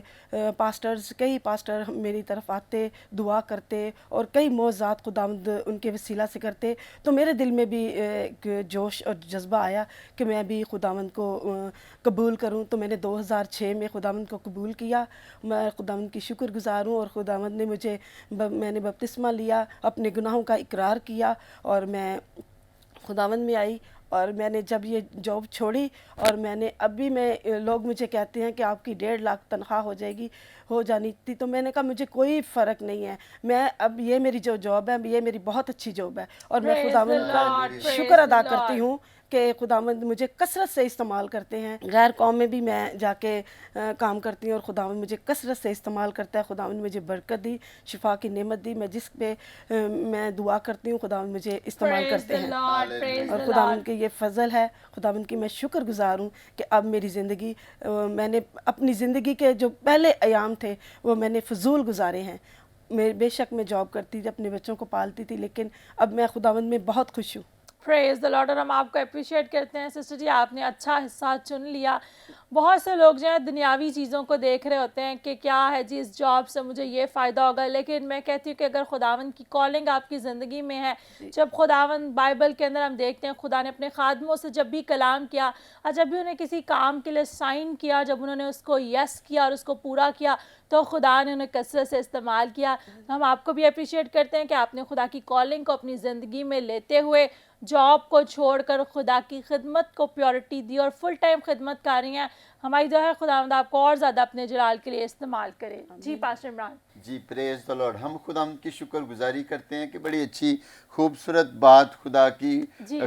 کئی پاسٹر میری طرف آتے، دعا کرتے، اور کئی معجزات خداوند ان کے وسیلہ سے کرتے، تو میرے دل میں بھی ایک جوش اور جذبہ آیا کہ میں بھی خداوند کو قبول کروں۔ تو میں نے 2006 میں خداوند کو قبول کیا۔ میں خداوند کی شکر گزار ہوں، اور خداوند نے میں نے بپتسمہ لیا، اپنے گناہوں کا اقرار کیا، اور میں خداوند میں آئی، اور میں نے جب یہ جاب چھوڑی، اور میں نے ابھی لوگ مجھے کہتے ہیں کہ آپ کی 1.5 لاکھ تنخواہ ہو جانی تھی، تو میں نے کہا مجھے کوئی فرق نہیں ہے، میں اب یہ میری جو جاب ہے یہ میری بہت اچھی جاب ہے، اور میں خداوند کا شکر ادا کرتی ہوں کہ खुदावंद मुझे कसरत से इस्तेमाल करते हैं। गैर कौम में भी मैं जाके काम करती हूँ और खुदावंद मुझे कसरत से इस्तेमाल करता है। खुदावंद मुझे बरकत दी, शिफा की नेमत दी। मैं जिस पे मैं दुआ करती हूँ खुदावंद मुझे इस्तेमाल Praise करते the हैं। Lord, praise और the खुदावंद Lord. के ये फजल है, खुदावंद की मैं शुक्रगुजार हूँ कि अब मेरी ज़िंदगी मैंने अपनी ज़िंदगी के जो पहले अयाम थे वो मैंने फजूल गुजारे हैं। मैं बेशक मैं जॉब करती थी, अपने बच्चों को पालती थी, लेकिन अब मैं खुदावंद में बहुत खुश हूँ। Praise the Lord. और हम आपको अप्रिशिएट करते हैं सिस्टर जी, आपने अच्छा हिस्सा चुन लिया। बहुत से लोग जो है दुनियावी चीज़ों को देख रहे होते हैं कि क्या है जी इस जॉब से मुझे ये फ़ायदा होगा, लेकिन मैं कहती हूँ कि अगर खुदावंद की कॉलिंग आपकी ज़िंदगी में है, जब खुदावंद बाइबल के अंदर हम देखते हैं खुदा ने अपने खादमों से जब भी कलाम किया और जब भी उन्हें किसी काम के लिए साइन किया, जब उन्होंने उसको यस किया और उसको पूरा किया, तो खुदा ने उन्हें कसरत से इस्तेमाल किया। हम आपको भी अप्रिशिएट करते हैं कि आपने खुदा की कॉलिंग को अपनी ज़िंदगी में लेते हुए जॉब को छोड़कर खुदा की खिदमत को प्योरिटी दी और फुल टाइम खिदमत कर रही हैं। हमारी जो है खुदावंद आपको और ज़्यादा अपने जलाल के लिए इस्तेमाल करे। जी पास्टर इमरान। जी प्रेज द लॉर्ड। हम खुदावंद की शुक्रगुजारी करते हैं कि बड़ी अच्छी खूबसूरत बात खुदा की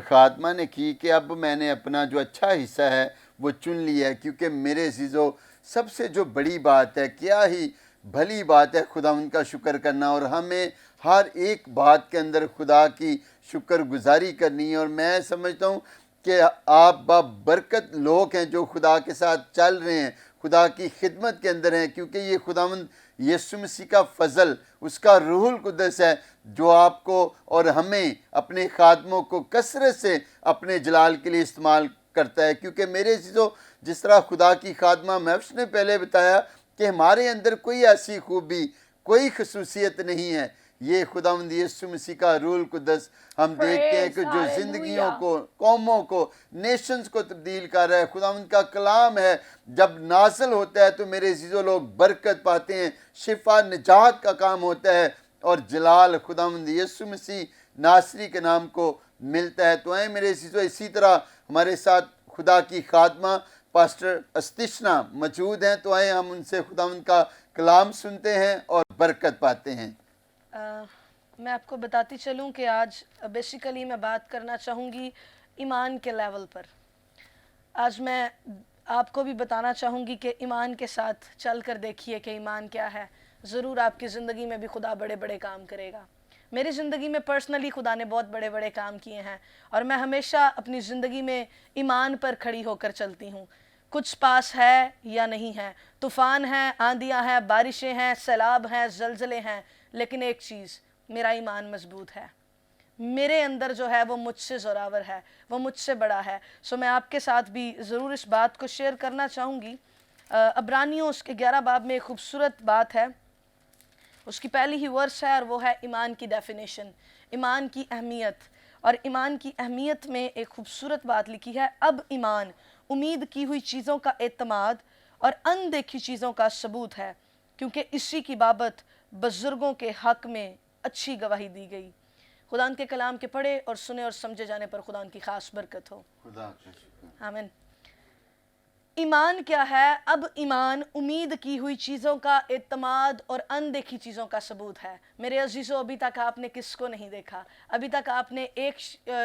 खात्मा ने की कि अब मैंने अपना जो अच्छा हिस्सा है वो चुन लिया है, क्योंकि मेरे अज़ीज़ों सबसे जो बड़ी बात है, क्या ही भली बात है खुदावंद का शुक्र करना, और हमें हर एक बात के अंदर खुदा की शुक्रगुजारी करनी है। और मैं समझता हूँ कि आप बरकत लोग हैं जो खुदा के साथ चल रहे हैं, खुदा की खिदमत के अंदर हैं, क्योंकि ये खुदावंद यीशु मसीह का फजल, उसका रूहुल कुद्दस है जो आपको और हमें अपने खादमों को कसरत से अपने जलाल के लिए इस्तेमाल करता है। क्योंकि मेरे चीज़ों जिस तरह खुदा की खादमा महफ़िस ने पहले बताया कि हमारे अंदर कोई ऐसी खूबी, कोई खसूसियत नहीं है, ये खुदावंद यीशु मसीह का रूहुल कुद्दस हम देखते हैं कि जो ज़िंदगियों को, कौमों को, नेशंस को तब्दील कर रहा है। खुदावंद का कलाम है जब नाज़िल होता है तो मेरे अज़ीज़ों लोग बरकत पाते हैं, शिफा निजात का काम होता है और जलाल खुदावंद यीशु मसीह नासरी के नाम को मिलता है। तो आए मेरे अज़ीज़ों, इसी तरह हमारे साथ खुदा की खात्मा पास्टर अस्तिशना मौजूद हैं, तो आए हम उनसे खुदावंद का कलाम सुनते हैं और बरकत पाते हैं। मैं आपको बताती चलूं कि आज बेसिकली मैं बात करना चाहूँगी ईमान के लेवल पर। आज मैं आपको भी बताना चाहूँगी कि ईमान के साथ चल कर देखिए कि ईमान क्या है। ज़रूर आपकी ज़िंदगी में भी खुदा बड़े बड़े काम करेगा। मेरी ज़िंदगी में पर्सनली खुदा ने बहुत बड़े बड़े काम किए हैं और मैं हमेशा अपनी ज़िंदगी में ईमान पर खड़ी होकर चलती हूँ। कुछ पास है या नहीं है, तूफ़ान है, आंधियाँ हैं, बारिशें हैं, सैलाब हैं, ज़लज़ले हैं, लेकिन एक चीज़, मेरा ईमान मजबूत है। मेरे अंदर जो है वो मुझसे ज़ोरावर है, वो मुझसे बड़ा है। सो मैं आपके साथ भी ज़रूर इस बात को शेयर करना चाहूँगी। अब्रानियों उसके 11 बाब में एक खूबसूरत बात है, उसकी पहली ही वर्स है और वो है ईमान की डेफिनेशन, ईमान की अहमियत। और ईमान की अहमियत में एक खूबसूरत बात लिखी है, अब ईमान उम्मीद की हुई चीज़ों का एतमाद और अनदेखी चीज़ों का सबूत है, क्योंकि इसी की बाबत बुजुर्गों के हक़ में अच्छी गवाही दी गई। खुदा उनके कलाम के पढ़े और सुने और समझे जाने पर खुदा उनकी ख़ास बरकत हो। आमीन। ईमान क्या है? अब ईमान उम्मीद की हुई चीज़ों का एतमाद और अनदेखी चीज़ों का सबूत है। मेरे अजीज़ों, अभी तक आपने किसको नहीं देखा? अभी तक आपने एक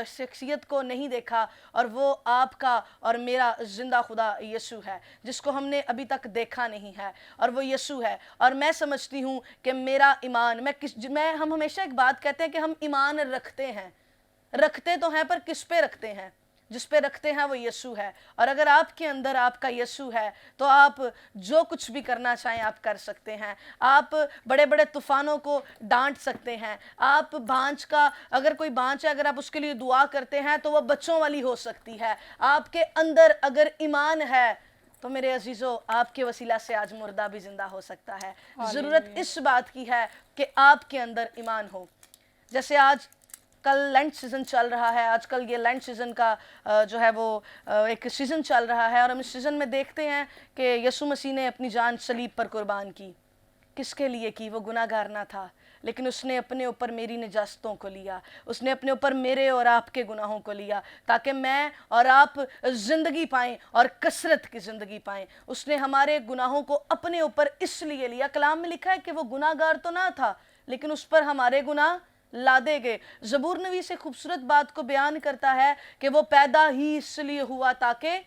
शख्सियत को नहीं देखा और वो आपका और मेरा ज़िंदा खुदा यीशु है, जिसको हमने अभी तक देखा नहीं है, और वो यीशु है। और मैं समझती हूँ कि मेरा ईमान, हम हमेशा एक बात कहते हैं कि हम ईमान रखते तो हैं, पर किस पे रखते हैं? जिस पे रखते हैं वो यीशु है। और अगर आपके अंदर आपका यीशु है तो आप जो कुछ भी करना चाहें आप कर सकते हैं। आप बड़े बड़े तूफानों को डांट सकते हैं। आप बांझ का, अगर कोई बांझ है, अगर आप उसके लिए दुआ करते हैं तो वह बच्चों वाली हो सकती है। आपके अंदर अगर ईमान है तो मेरे अजीज़ों, आपके वसीला से आज मुर्दा भी जिंदा हो सकता है। ज़रूरत इस बात की है कि आपके अंदर ईमान हो। जैसे आज कल लेंट सीज़न चल रहा है, आजकल ये लेंट सीज़न का जो है वो एक सीज़न चल रहा है, और हम इस सीज़न में देखते हैं कि यीशु मसीह ने अपनी जान सलीब पर कुर्बान की। किसके लिए की? वो गुनाहगार ना था, लेकिन उसने अपने ऊपर मेरी निजास्तों को लिया, उसने अपने ऊपर मेरे और आपके गुनाहों को लिया, ताकि मैं और आप ज़िंदगी पाएँ और कसरत की ज़िंदगी पाएँ। उसने हमारे गुनाहों को अपने ऊपर इसलिए लिया, कलाम में लिखा है कि वो गुनाहगार तो ना था, लेकिन उस पर हमारे गुनाह लादे गए। ज़बूर नबी से खूबसूरत बात को बयान करता है कि वो पैदा ही इसलिए हुआ ताकि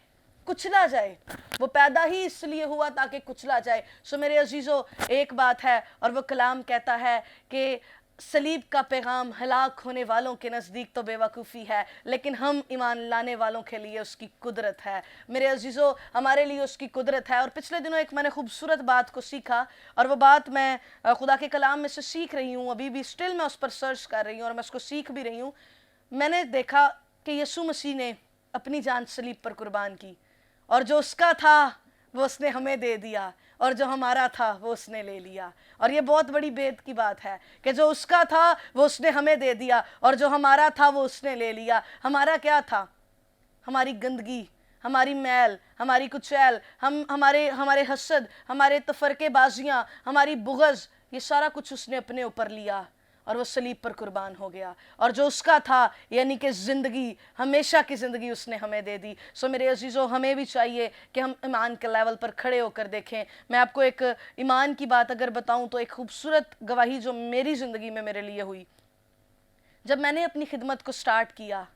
कुचला जाए, वो पैदा ही इसलिए हुआ ताकि कुचला जाए। सो मेरे अजीज़ों, एक बात है और वो कलाम कहता है कि सलीब का पैगाम हलाक होने वालों के नज़दीक तो बेवकूफ़ी है, लेकिन हम ईमान लाने वालों के लिए उसकी कुदरत है। मेरे अजीज़ों, हमारे लिए उसकी कुदरत है। और पिछले दिनों एक मैंने खूबसूरत बात को सीखा, और वो बात मैं खुदा के कलाम में से सीख रही हूँ, अभी भी स्टिल मैं उस पर सर्च कर रही हूँ और मैं उसको सीख भी रही हूँ। मैंने देखा कि यीशु मसीह ने अपनी जान सलीब पर कुर्बान की, और जो उसका था वो उसने हमें दे दिया, और जो हमारा था वो उसने ले लिया। और ये बहुत बड़ी बेद की बात है कि जो उसका था वो उसने हमें दे दिया, और जो हमारा था वो उसने ले लिया। हमारा क्या था? हमारी गंदगी, हमारी मैल, हमारी कुचैल, हमारे हसद, हमारे तफरकेबाजियाँ, हमारी बुग़्ज़, ये सारा कुछ उसने अपने ऊपर लिया और वो सलीब पर कुर्बान हो गया। और जो उसका था, यानी कि ज़िंदगी, हमेशा की ज़िंदगी उसने हमें दे दी। सो मेरे अजीज़ों, हमें भी चाहिए कि हम ईमान के लेवल पर खड़े होकर देखें। मैं आपको एक ईमान की बात अगर बताऊं तो एक खूबसूरत गवाही जो मेरी ज़िंदगी में मेरे लिए हुई। जब मैंने अपनी खिदमत को स्टार्ट किया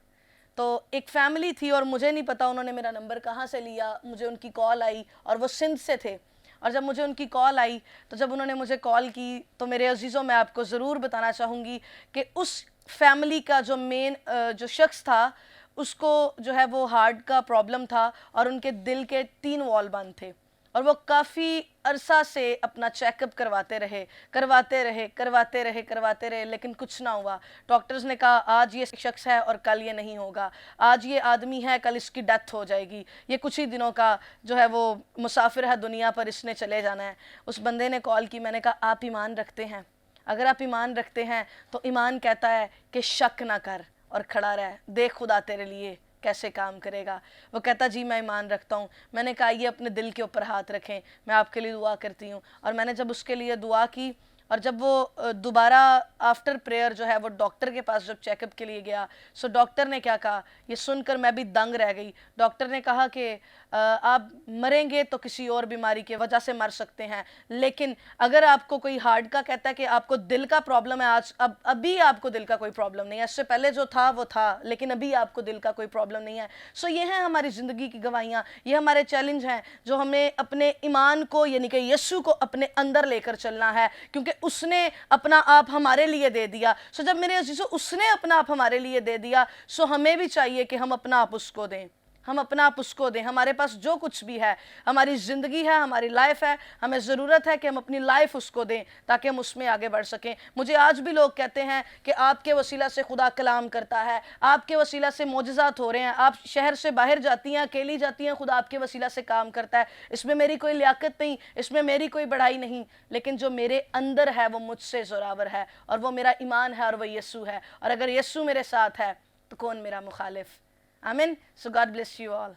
तो एक फैमिली थी, और मुझे नहीं पता उन्होंने मेरा नंबर कहाँ से लिया, मुझे उनकी कॉल आई और वो सिंध से थे। और जब मुझे उनकी कॉल आई तो जब उन्होंने मुझे कॉल की तो मेरे अजीज़ों, मैं आपको ज़रूर बताना चाहूँगी कि उस फैमिली का जो मेन जो शख्स था, उसको जो है वो हार्ट का प्रॉब्लम था और उनके दिल के 3 वॉल्व बंद थे, और वो काफ़ी अरसा से अपना चेकअप करवाते रहे, लेकिन कुछ ना हुआ। डॉक्टर्स ने कहा आज ये शख्स है और कल ये नहीं होगा, आज ये आदमी है कल इसकी डेथ हो जाएगी, ये कुछ ही दिनों का जो है वो मुसाफिर है दुनिया पर, इसने चले जाना है। उस बंदे ने कॉल की, मैंने कहा आप ईमान रखते हैं? अगर आप ईमान रखते हैं तो ईमान कहता है कि शक ना कर और खड़ा रह, देख खुदा तेरे लिए कैसे काम करेगा। वो कहता जी मैं ईमान रखता हूँ। मैंने कहा ये अपने दिल के ऊपर हाथ रखें, मैं आपके लिए दुआ करती हूँ। और मैंने जब उसके लिए दुआ की, और जब वो दोबारा आफ्टर प्रेयर जो है वो डॉक्टर के पास जब चेकअप के लिए गया, सो डॉक्टर ने क्या कहा, ये सुनकर मैं भी दंग रह गई। डॉक्टर ने कहा कि आप मरेंगे तो किसी और बीमारी की वजह से मर सकते हैं, लेकिन अगर आपको कोई हार्ट का कहता है कि आपको दिल का प्रॉब्लम है, आज अभी आपको दिल का कोई प्रॉब्लम नहीं है, इससे पहले जो था वो था, लेकिन अभी आपको दिल का कोई प्रॉब्लम नहीं है। सो ये हैं हमारी ज़िंदगी की गवाहियाँ, ये हमारे चैलेंज हैं जो हमें अपने ईमान को, यानी कि यीशु को अपने अंदर लेकर चलना है, क्योंकि उसने अपना आप हमारे लिए दे दिया। सो जब मेरे अजीज़ों उसने अपना आप हमारे लिए दे दिया, सो हमें भी चाहिए कि हम अपना आप उसको दें, हम अपना आप उसको दें। हमारे पास जो कुछ भी है, हमारी ज़िंदगी है, हमारी लाइफ है, हमें ज़रूरत है कि हम अपनी लाइफ उसको दें ताकि हम उसमें आगे बढ़ सकें। मुझे आज भी लोग कहते हैं कि आपके वसीला से खुदा कलाम करता है, आपके वसीला से मोजज़ात हो रहे हैं, आप शहर से बाहर जाती हैं, अकेली जाती हैं, खुदा आपके वसीला से काम करता है। इसमें मेरी कोई लियाकत नहीं, इसमें मेरी कोई बढ़ाई नहीं, लेकिन जो मेरे अंदर है वो मुझसे ज़ोरावर है, और वो मेरा ईमान है, और वो यीशु है। और अगर यीशु मेरे साथ है तो कौन मेरा मुखालिफ। आमीन। So God bless you all.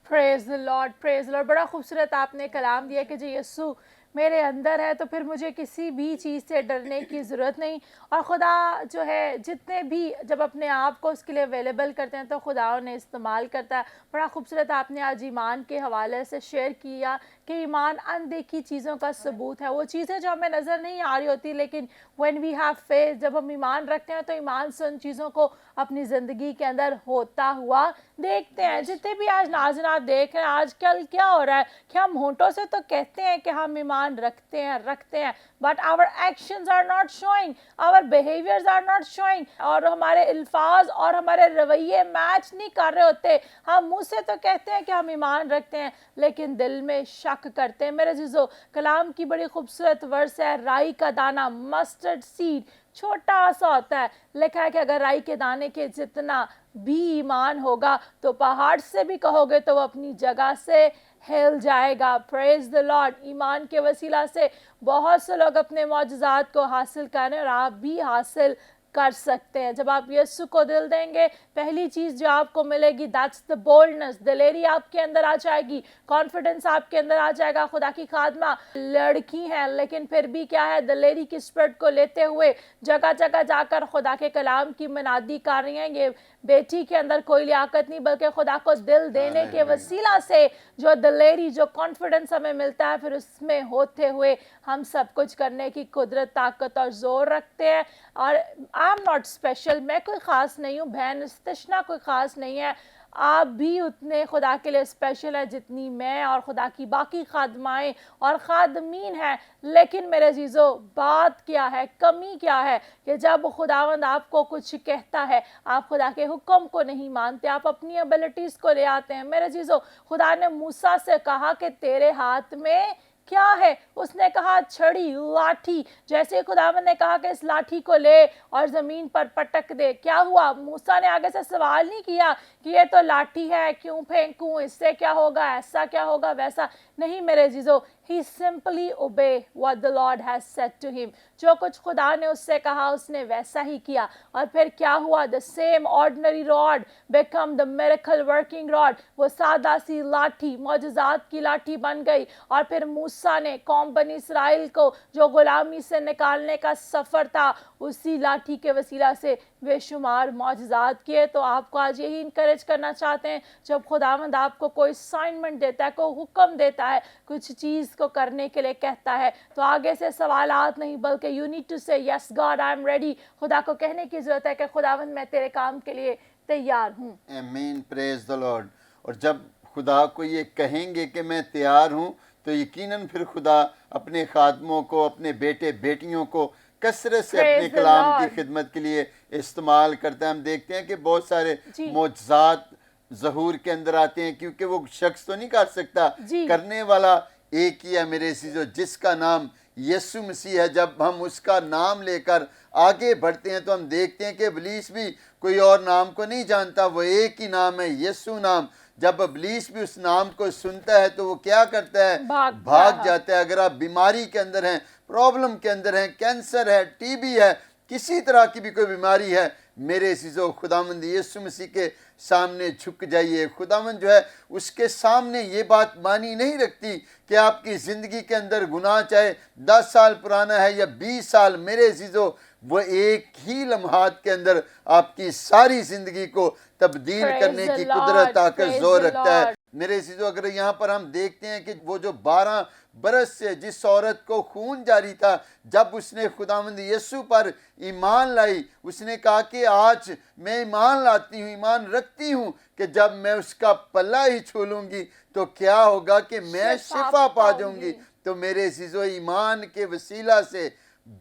Praise the Lord, praise the Lord. बड़ा खूबसूरत आपने कलाम दिया कि जो यीशु मेरे अंदर है तो फिर मुझे किसी भी चीज़ से डरने की ज़रूरत नहीं। और खुदा जो है जितने भी जब अपने आप को उसके लिए अवेलेबल करते हैं तो खुदा उन्हें इस्तेमाल करता है। बड़ा खूबसूरत आपने आज ईमान के हवाले से शेयर किया कि ईमान अनदेखी चीज़ों का सबूत है, वो चीज़ें जो हमें नज़र नहीं आ रही होती, लेकिन व्हेन वी हैव फेथ, जब हम ईमान रखते हैं तो ईमान से उन चीज़ों को अपनी ज़िंदगी के अंदर होता हुआ देखते हैं। जितने भी आज नाज़रीन आप देख रहे हैं आजकल क्या हो रहा है कि हम होंठों से तो कहते हैं कि हम ईमान रखते हैं, but our actions are not showing, our behaviours are not showing, और हमारे अल्फाज और हमारे रवैये मैच नहीं कर रहे होते। हम मुंह से तो कहते हैं कि हम ईमान रखते हैं, लेकिन दिल में शक करते हैं। मेरे अज़ीज़ों, कलाम की बड़ी खूबसूरत वर्स है, राई का दाना, मस्टर्ड सीड, छोटा सा होता है, लिखा है कि अगर राई के दाने के जितना भी ईमान होगा तो पहाड़ से भी कहोगे तो वो अपनी जगह से हिल जाएगा। Praise the Lord. ईमान के वसीला से बहुत से लोग अपने मौजज़ात को हासिल कर रहे हैं, और आप भी हासिल कर सकते हैं। जब आप यीशु को दिल देंगे, पहली चीज़ जो आपको मिलेगी दैट्स द बोल्डनेस, दिलेरी आपके अंदर आ जाएगी, कॉन्फिडेंस आपके अंदर आ जाएगा। खुदा की खादमा लड़की है, लेकिन फिर भी क्या है, दिलेरी की स्पिरिट को लेते हुए जगह जगह जाकर खुदा के कलाम की मनादी कर रही हैं। ये बेटी के अंदर कोई लियाकत नहीं, बल्कि खुदा को दिल देने के वसीला से जो दिलेरी, जो कॉन्फिडेंस हमें मिलता है, फिर उसमें होते हुए हम सब कुछ करने की कुदरत, ताकत और ज़ोर रखते हैं। और आई एम नॉट स्पेशल, मैं कोई ख़ास नहीं हूँ, बहन इस्तिशना कोई ख़ास नहीं है, आप भी उतने खुदा के लिए स्पेशल है जितनी मैं और खुदा की बाकी खादमाएँ और खादमीन हैं। लेकिन मेरे अजीज़ों, बात क्या है, कमी क्या है कि जब खुदावंद आपको कुछ कहता है, आप खुदा के हुक्म को नहीं मानते, आप अपनी एबिलिटीज़ को ले आते हैं। मेरे अजीज़ों, खुदा ने मूसा से कहा कि तेरे हाथ में क्या है? उसने कहा छड़ी, लाठी। जैसे खुदावंद ने कहा कि इस लाठी को ले और ज़मीन पर पटक दे, क्या हुआ? मूसा ने आगे से सवाल नहीं किया कि ये तो लाठी है, क्यों फेंकूं, इससे क्या होगा, ऐसा क्या होगा, वैसा नहीं। मेरे अजीज़ों, he simply obey what the Lord has said to him. जो कुछ खुदा ने उससे कहा उसने वैसा ही किया। और फिर क्या हुआ? The same ordinary rod become the miracle working rod. वो सादा सी लाठी मौजज़ात की लाठी बन गई। और फिर मूसा ने कौम बनी इसराइल को जो गुलामी से निकालने का सफ़र था, उसी लाठी के वसीला से बेशुमार मौजज़ात किए। तो आपको आज यही इनकरेज करना चाहते हैं, जब खुदावंद आपको कोई असाइनमेंट देता है, कोई हुक्म देता है, कुछ चीज़ को करने के लिए कहता है, तो आगे से सवालात नहीं, बल्कि यू नीड टू से yes God I am ready. खुदा को कहने की ज़रूरत है कि खुदावंद मैं तेरे काम के लिए तैयार हूँ। आमीन, प्रेज द लॉर्ड। और जब खुदा को ये कहेंगे कि मैं तैयार हूँ, तो यकीनन फिर खुदा अपने खादमों को, अपने बेटे बेटियों को कसरत से अपने कलाम की खिदमत के लिए इस्तेमाल करता है। हम देखते हैं कि बहुत सारे मौजज़ात ज़हूर के अंदर आते हैं, क्योंकि वो शख्स तो नहीं कर सकता, करने वाला एक ही है मेरे अज़ीज़ों, जिसका नाम यीशु मसीह है। जब हम उसका नाम लेकर आगे बढ़ते हैं तो हम देखते हैं कि इब्लीस भी कोई और नाम को नहीं जानता, वो एक ही नाम है, यीशु नाम। जब इब्लीस भी उस नाम को सुनता है तो वो क्या करता है? भाग जाता है। अगर आप बीमारी के अंदर हैं, प्रॉब्लम के अंदर हैं, कैंसर है, टीबी है, किसी तरह की भी कोई बीमारी है, मेरे अज़ीज़ों, खुदावंद यीशु मसीह के सामने झुक जाइए। खुदावंद जो है उसके सामने ये बात मानी नहीं रखती कि आपकी ज़िंदगी के अंदर गुनाह चाहे 10 साल पुराना है या 20 साल, मेरे अज़ीज़ों, वो एक ही लम्हात के अंदर आपकी सारी ज़िंदगी को तब्दील करने की कुदरत, ताकत, ज़ोर रखता है। मेरे अज़ीज़ों, अगर यहाँ पर हम देखते हैं कि वो जो 12 बरस से जिस औरत को खून जारी था, जब उसने खुदावंद यीशु पर ईमान लाई, उसने कहा कि आज मैं ईमान लाती हूँ, ईमान रखती हूँ कि जब मैं उसका पल्ला ही छू लूँगी तो क्या होगा कि मैं शिफा पा जाऊँगी। तो मेरे अज़ीज़ों, ईमान के वसीला से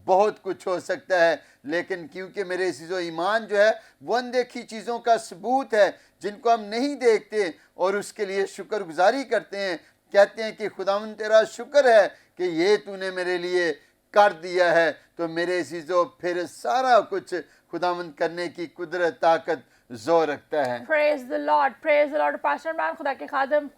बहुत कुछ हो सकता है। लेकिन क्योंकि मेरे अज़ीज़ों, ईमान जो है वो अनदेखी चीज़ों का सबूत है, जिनको हम नहीं देखते और उसके लिए शुक्रगुजारी करते हैं। कहते हैं कि खुदावंद तेरा शुक्र है कि ये तूने मेरे लिए कर दिया है। तो मेरे अज़ीज़ों, फिर सारा कुछ खुदावंद करने की कुदरत, ताकत, ज़ोर रखता है। Praise the Lord, praise the Lord. Pastor man, खुदा के खादम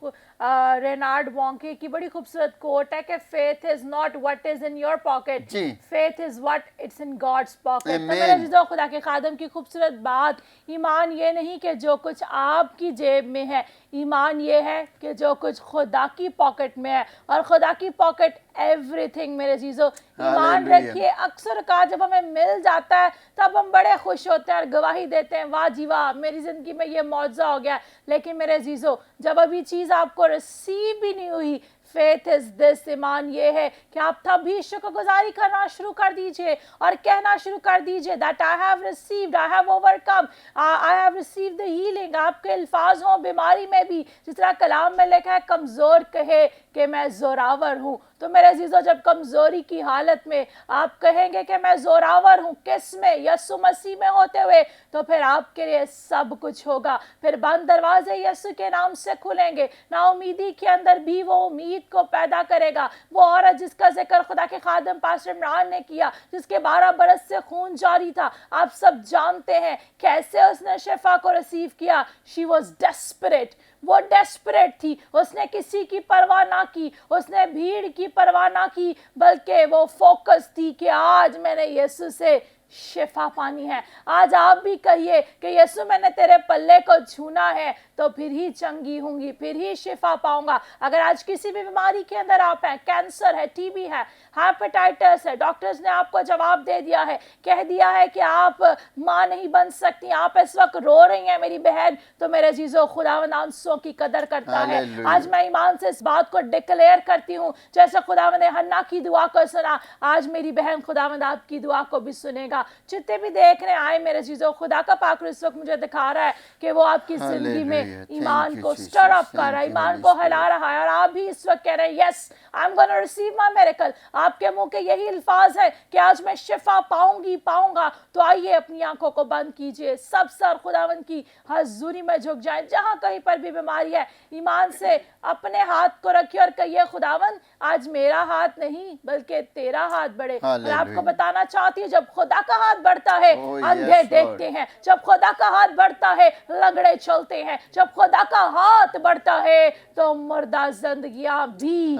रेनार्ड वॉन्के की बड़ी खूबसूरत कोट है कि faith is not what is in your pocket, faith is what it's in God's pocket. तो मेरे अज़ीज़ों, खुदा के खादम की खूबसूरत बात, ईमान ये नहीं कि जो कुछ आपकी जेब में है, ईमान ये है कि जो कुछ खुदा की पॉकेट में है। और खुदा की पॉकेट एवरीथिंग। मेरे अज़ीज़ों, ईमान रखिए। अक्सर का जब हमें मिल जाता है तब हम बड़े खुश होते हैं और गवाही देते हैं, वाह जी वाह, मेरी ज़िंदगी में ये मौजज़ा हो गया। लेकिन मेरे अज़ीज़ों, जब अभी चीज़ आपको रिसीव भी नहीं हुई, फेथ इज दिस, ईमान ये है कि आप तभी शुक्रगुजारी करना शुरू कर दीजिए और कहना शुरू कर दीजिए that I have received, I have overcome, I have received the healing. आपके अल्फाज हों बीमारी में भी, जिस तरह कलाम में लिखा है, कमज़ोर कहे कि मैं ज़ोरावर हूँ। तो मेरे अज़ीज़ों, जब कमज़ोरी की हालत में आप कहेंगे कि मैं ज़ोरावर हूँ, किस में? यीशु मसीह में होते हुए, तो फिर आपके लिए सब कुछ होगा। फिर बंद दरवाजे यीशु के नाम से खुलेंगे। नाउमीदी के अंदर भी वो उम्मीद को पैदा करेगा। वो औरत जिसका जिक्र खुदा के खादम पास्टर इमरान ने किया, जिसके 12 बरस से खून जारी था, आप सब जानते हैं कैसे उसने शिफा को रिसीव किया। शी वॉज डेस्परेट, वो डेस्परेट थी। उसने किसी की परवाह ना की, उसने भीड़ की परवाह ना की, बल्कि वो फोकस थी कि आज मैंने यीशु से शिफा पानी है। आज आप भी कहिए कि यीशु मैंने तेरे पल्ले को छूना है तो फिर ही चंगी होंगी, फिर ही शिफा पाऊंगा। अगर आज किसी भी बीमारी के अंदर आप हैं, कैंसर है, टीबी है, हेपेटाइटिस है, डॉक्टर्स ने आपको जवाब दे दिया है, कह दिया है कि आप माँ नहीं बन सकती, आप इस वक्त रो रही हैं मेरी बहन, तो मेरे अजीजों खुदावंद आंसुओं की कदर करता है। आज मैं ईमान से इस बात को डिक्लेयर करती हूँ, जैसे खुदावंद ने हन्ना की दुआ को सुना, आज मेरी बहन खुदावंद आपकी दुआ को भी सुनेगा। जितने भी देखने आए मेरे अजीजों, खुदा का पाक इस वक्त मुझे दिखा रहा है कि वो आपकी जिंदगी में ईमान को स्टर अप कर रहा है, ईमान को हिला रहा है, और आप भी इस वक्त कह रहे हैं yes I am gonna receive my miracle. आपके मुंह के यही अल्फाज है कि आज मैं शिफा पाऊंगी, पाऊंगा। तो आइए अपनी आंखों को बंद कीजिए, सब सर खुदावंद की हजूरी में झुक जाएं। जहां कहीं पर भी बीमारी है, ईमान से अपने हाथ को रखिए और कहिए खुदावंद आज मेरा हाथ नहीं बल्कि तेरा हाथ बढ़े। मैं आपको बताना चाहती हूँ, जब खुदा का हाथ बढ़ता है अंधे देखते हैं, जब खुदा का हाथ बढ़ता है लंगड़े चलते हैं, जब खुदा का हाथ बढ़ता है तो मुर्दा जिंदगियां भी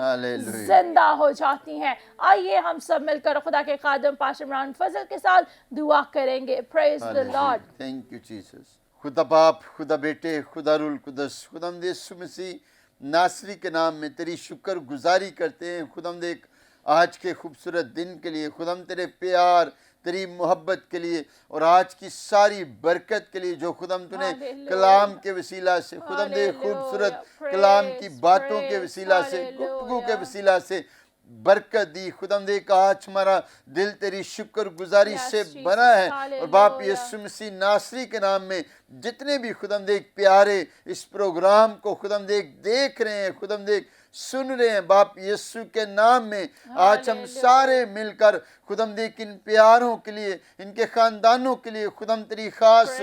जिंदा हो जाती हैं। आइए हम सब मिलकर खुदा के खादिम पास्टर इमरान फजल के साथ दुआ करेंगे। Praise the Lord. Thank you Jesus. खुदा बाप, खुदा बेटे, खुदा रूल कुदस, खुदावंद यीशु मसीह नासरी के नाम में तेरी शुक्र गुजारी करते हैं खुदावंद एक आज के खूबसूरत दिन के लिए, खुदावंद तेरे प्यार, तेरी मोहब्बत के लिए, और आज की सारी बरकत के लिए जो खुदाम तूने कलाम के वसीला से, खुदाम दे खूबसूरत कलाम की बातों के वसीला से, गुफ्तगू के वसीला से बरकत दी। खुदाम दे आज हमारा दिल तेरी शुक्र गुजारी से बना है। और बाप यीशु मसीह नासरी के नाम में जितने भी खुदाम दे प्यारे इस प्रोग्राम को खुदाम देख रहे हैं, खुदाम दे सुन रहे हैं, बाप यीशु के नाम में आज हम सारे मिलकर खुदाम देख इन प्यारों के लिए, इनके खानदानों के लिए खुदाम तेरी खास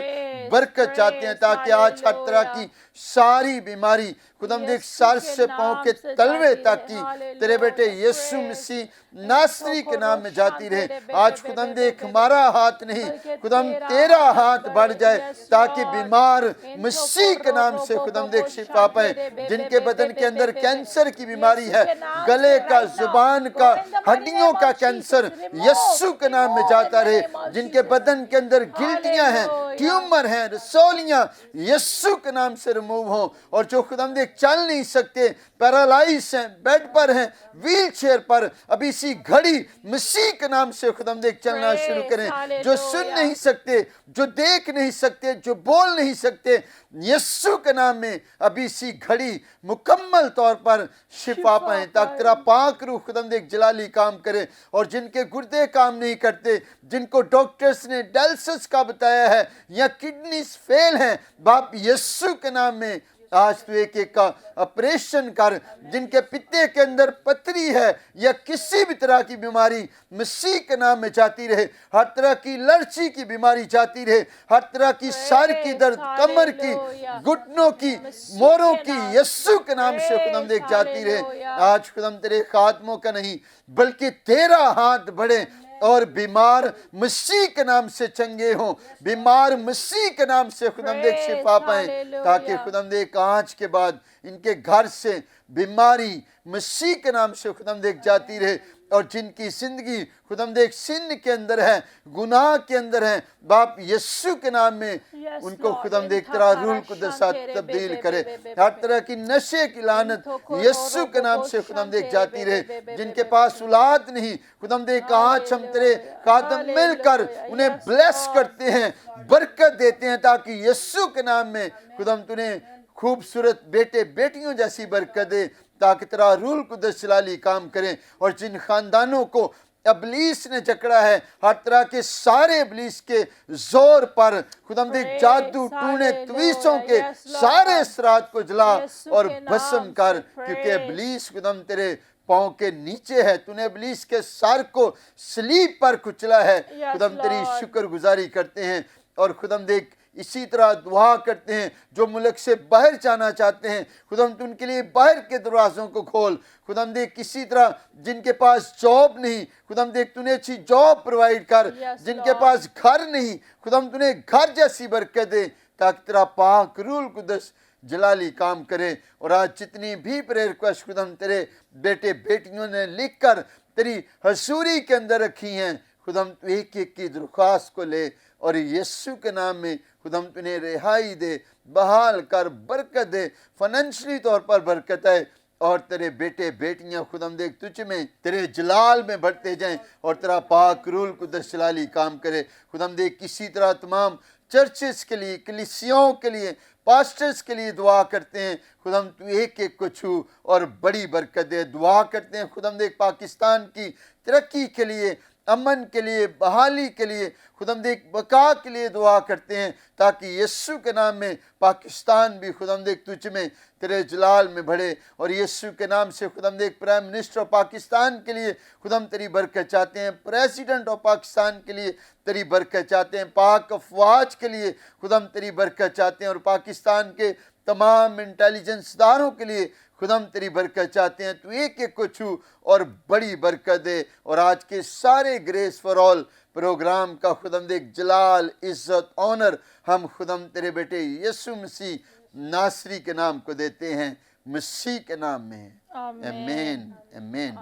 बरकत चाहते हैं, ताकि आज हर तरह की सारी बीमारी खुदाम देख सर से पांव के तलवे तक की तेरे बेटे यीशु मसीह नासरी के नाम में जाती रहे। आज खुदाम देख हमारा हाथ नहीं, खुदाम तेरा हाथ बढ़ जाए, ताकि बीमार मसीह के नाम से खुदाम देख शिफा पाए। जिनके बदन के अंदर कैंसर की बीमारी है, गले का, जुबान का, हड्डियों का कैंसर यीशु के नाम में जाता रहे। जिनके बदन के अंदर गिल्टियां हैं, ट्यूमर हैं, रसौलियां यीशु के नाम से रिमूव हो। और जो खुदाम देख चल नहीं सकते, पैरालाइज हैं, बेड पर हैं, व्हील चेयर पर, अभी इसी घड़ी मसीह के नाम से खुदाम देख चलना शुरू करें। जो सुन नहीं सकते, जो देख नहीं सकते, जो बोल नहीं सकते, यीशु के नाम में अभी इसी घड़ी मुकम्मल तौर पर शिफा पाएं, ताकि तेरा पाक रूह खुदाम देख जलाली काम करे। और जिनके गुर्दे काम नहीं करते, जिनको डॉक्टर्स ने डायलिसिस का बताया है या किडनीज फेल हैं, बाप यीशु के नाम में आज तू एक एक का ऑपरेशन कर। जिनके पित्ते के अंदर पथरी है या किसी भी तरह की बीमारी मसीह के नाम में जाती रहे, हर तरह की लड़ची की बीमारी जाती रहे, हर तरह की सर की दर्द, कमर की, घुटनों की, मोरों की यीशु के नाम से खुदाम देख जाती रहे। आज खुदाम तेरे खात्मों का नहीं बल्कि तेरा हाथ बढ़े और बीमार मसीह के नाम से चंगे हों, बीमार मसीह के नाम से खुदाम देख शिफा पाएं, ताकि खुदाम देख आज के बाद इनके घर से बीमारी मसीह के नाम से खुदाम देख जाती रहे। और जिनकी जिंदगी खुदाम देख सिन के अंदर है, गुनाह के अंदर है, बाप यीशु के नाम में उनको खुदाम देख तेरा रूह कुदस तब्दील करे। हर तरह की नशे की लानत यीशु के नाम से खुदाम देख जाती रहे। जिनके पास औलाद नहीं, खुदाम देख आज हम तेरे खादम मिलकर उन्हें ब्लेस करते हैं, बरकत देते हैं, ताकि यीशु के नाम में खुदाम तूने खूबसूरत बेटे बेटियों जैसी बरकत दे, ताकि तेरा रूह कुदस जलाली काम करें। और जिन खानदानों को इब्लीस ने जकड़ा है, हर तरह के सारे इब्लीस के जोर पर खुदाम देख जादू टूने तवीसों के सारे असरात को जला और भस्म कर, क्योंकि इब्लीस खुदाम तेरे पांव के नीचे है। तूने इब्लीस के सर को सलीब पर कुचला है। खुदाम तेरी शुक्रगुजारी करते हैं और खुदाम देख इसी तरह दुआ करते हैं जो मुल्क से बाहर जाना चाहते हैं, खुदाम तू उनके लिए बाहर के दरवाज़ों को खोल। खुदाम देख किसी तरह जिनके पास जॉब नहीं, खुदाम देख तूने अच्छी जॉब प्रोवाइड कर। जिनके पास घर नहीं, खुदाम तूने घर जैसी बरकत दे, ताकि तेरा पाक रूह कुदस जलाली काम करे। और आज जितनी भी प्रेयर रिक्वेस्ट खुदाम तेरे बेटे बेटियों ने लिख कर तेरी हजूरी के अंदर रखी हैं, खुदाम तू एक एक की दरख्वास्त को ले और यीशु के नाम में खुदाम तुन्हें रिहाई दे, बहाल कर, बरकत दे, फाइनेंशियली तौर पर बरकत है, और तेरे बेटे बेटियां खुदाम देख तुझ में तेरे जलाल में बढ़ते जाएं और तेरा पाक रूल कुदस जलाली काम करे। खुदाम देख किसी तरह तमाम चर्चेस के लिए, कलीसियाओं के लिए, पास्टर्स के लिए दुआ करते हैं, खुदाम तू एक एक को छू और बड़ी बरकत दे। दुआ करते हैं खुदाम देख पाकिस्तान की तरक्की के लिए, अमन के लिए, बहाली के लिए, खुदाम देख बका के लिए दुआ करते हैं, ताकि यीशु के नाम में पाकिस्तान भी खुदाम देख तुझ में तेरे जलाल में बढ़े। और यीशु के नाम से खुदाम देख प्राइम मिनिस्टर ऑफ पाकिस्तान के लिए खुदाम तेरी बरकत चाहते हैं, प्रेसिडेंट ऑफ पाकिस्तान के लिए तेरी बरकत चाहते हैं, पाक अफवाज के लिए खुदाम तेरी बरकत चाहते हैं, और पाकिस्तान के तमाम इंटेलिजेंस इदारों के लिए खुदाम तेरी बरकत चाहते हैं। तू एक एक को छू और बड़ी बरकत दे। और आज के सारे ग्रेस फॉर ऑल प्रोग्राम का खुदाम देख जलाल, इज्जत, ऑनर हम खुदाम तेरे बेटे यीशु मसीह नासरी के नाम को देते हैं, मसीह के नाम में। आमीन, आमीन,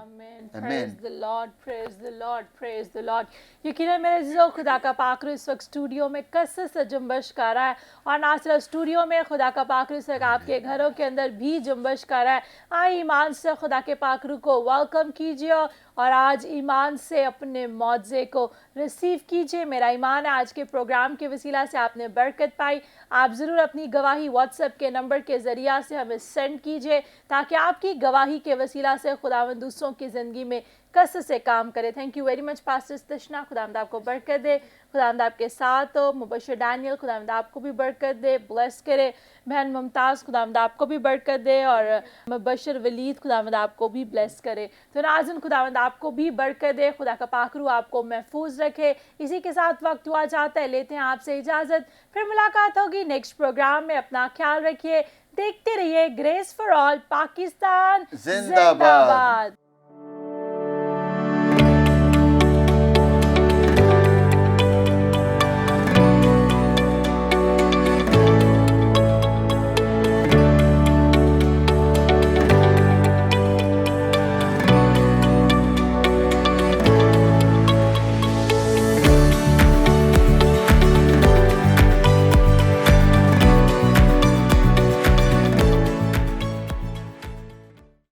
Praise the Lord, praise the Lord, praise the Lord। यकीनन मेरे अज़ीज़ों, खुदा का पाक इस वक्त स्टूडियो में कसरत से जुम्बश कर रहा है, और ना सिर्फ स्टूडियो में, खुदा का पाक इस वक्त आपके घरों के अंदर भी जुम्बश कर रहा है। आए ईमान से खुदा के पाकरू को वेलकम कीजिए और आज ईमान से अपने मौज़े को रिसीव कीजिए। मेरा ईमान है आज के प्रोग्राम के वसीला से आपने बरकत पाई। आप ज़रूर अपनी गवाही व्हाट्सएप के नंबर के ज़रिया से हमें सेंड कीजिए, ताकि आपकी गवाही के वसीला से खुदावंद दूसरों की ज़िंदगी में कसरत से काम करे। Thank you very much pastor Tashna, खुदावंद आपको बरकत दे, खुदावंद आपके साथ हो। मुबशर डैनियल, खुदावंद आपको भी बरकत दे, ब्लेस करे। बहन मुमताज़, खुदावंद आपको भी बरकत दे, और मुबशर वलीद, खुदावंद आपको भी ब्लेस करे। तो नाज़रीन, खुदावंद आपको भी बरकत दे, खुदा का पाकरू आपको महफूज रखे। इसी के साथ वक्त हुआ जाता है, लेते हैं आपसे इजाज़त, फिर मुलाकात होगी नेक्स्ट प्रोग्राम में। अपना ख्याल रखिए, देखते रहिए ग्रेस फॉर ऑल पाकिस्तान जिंदाबाद।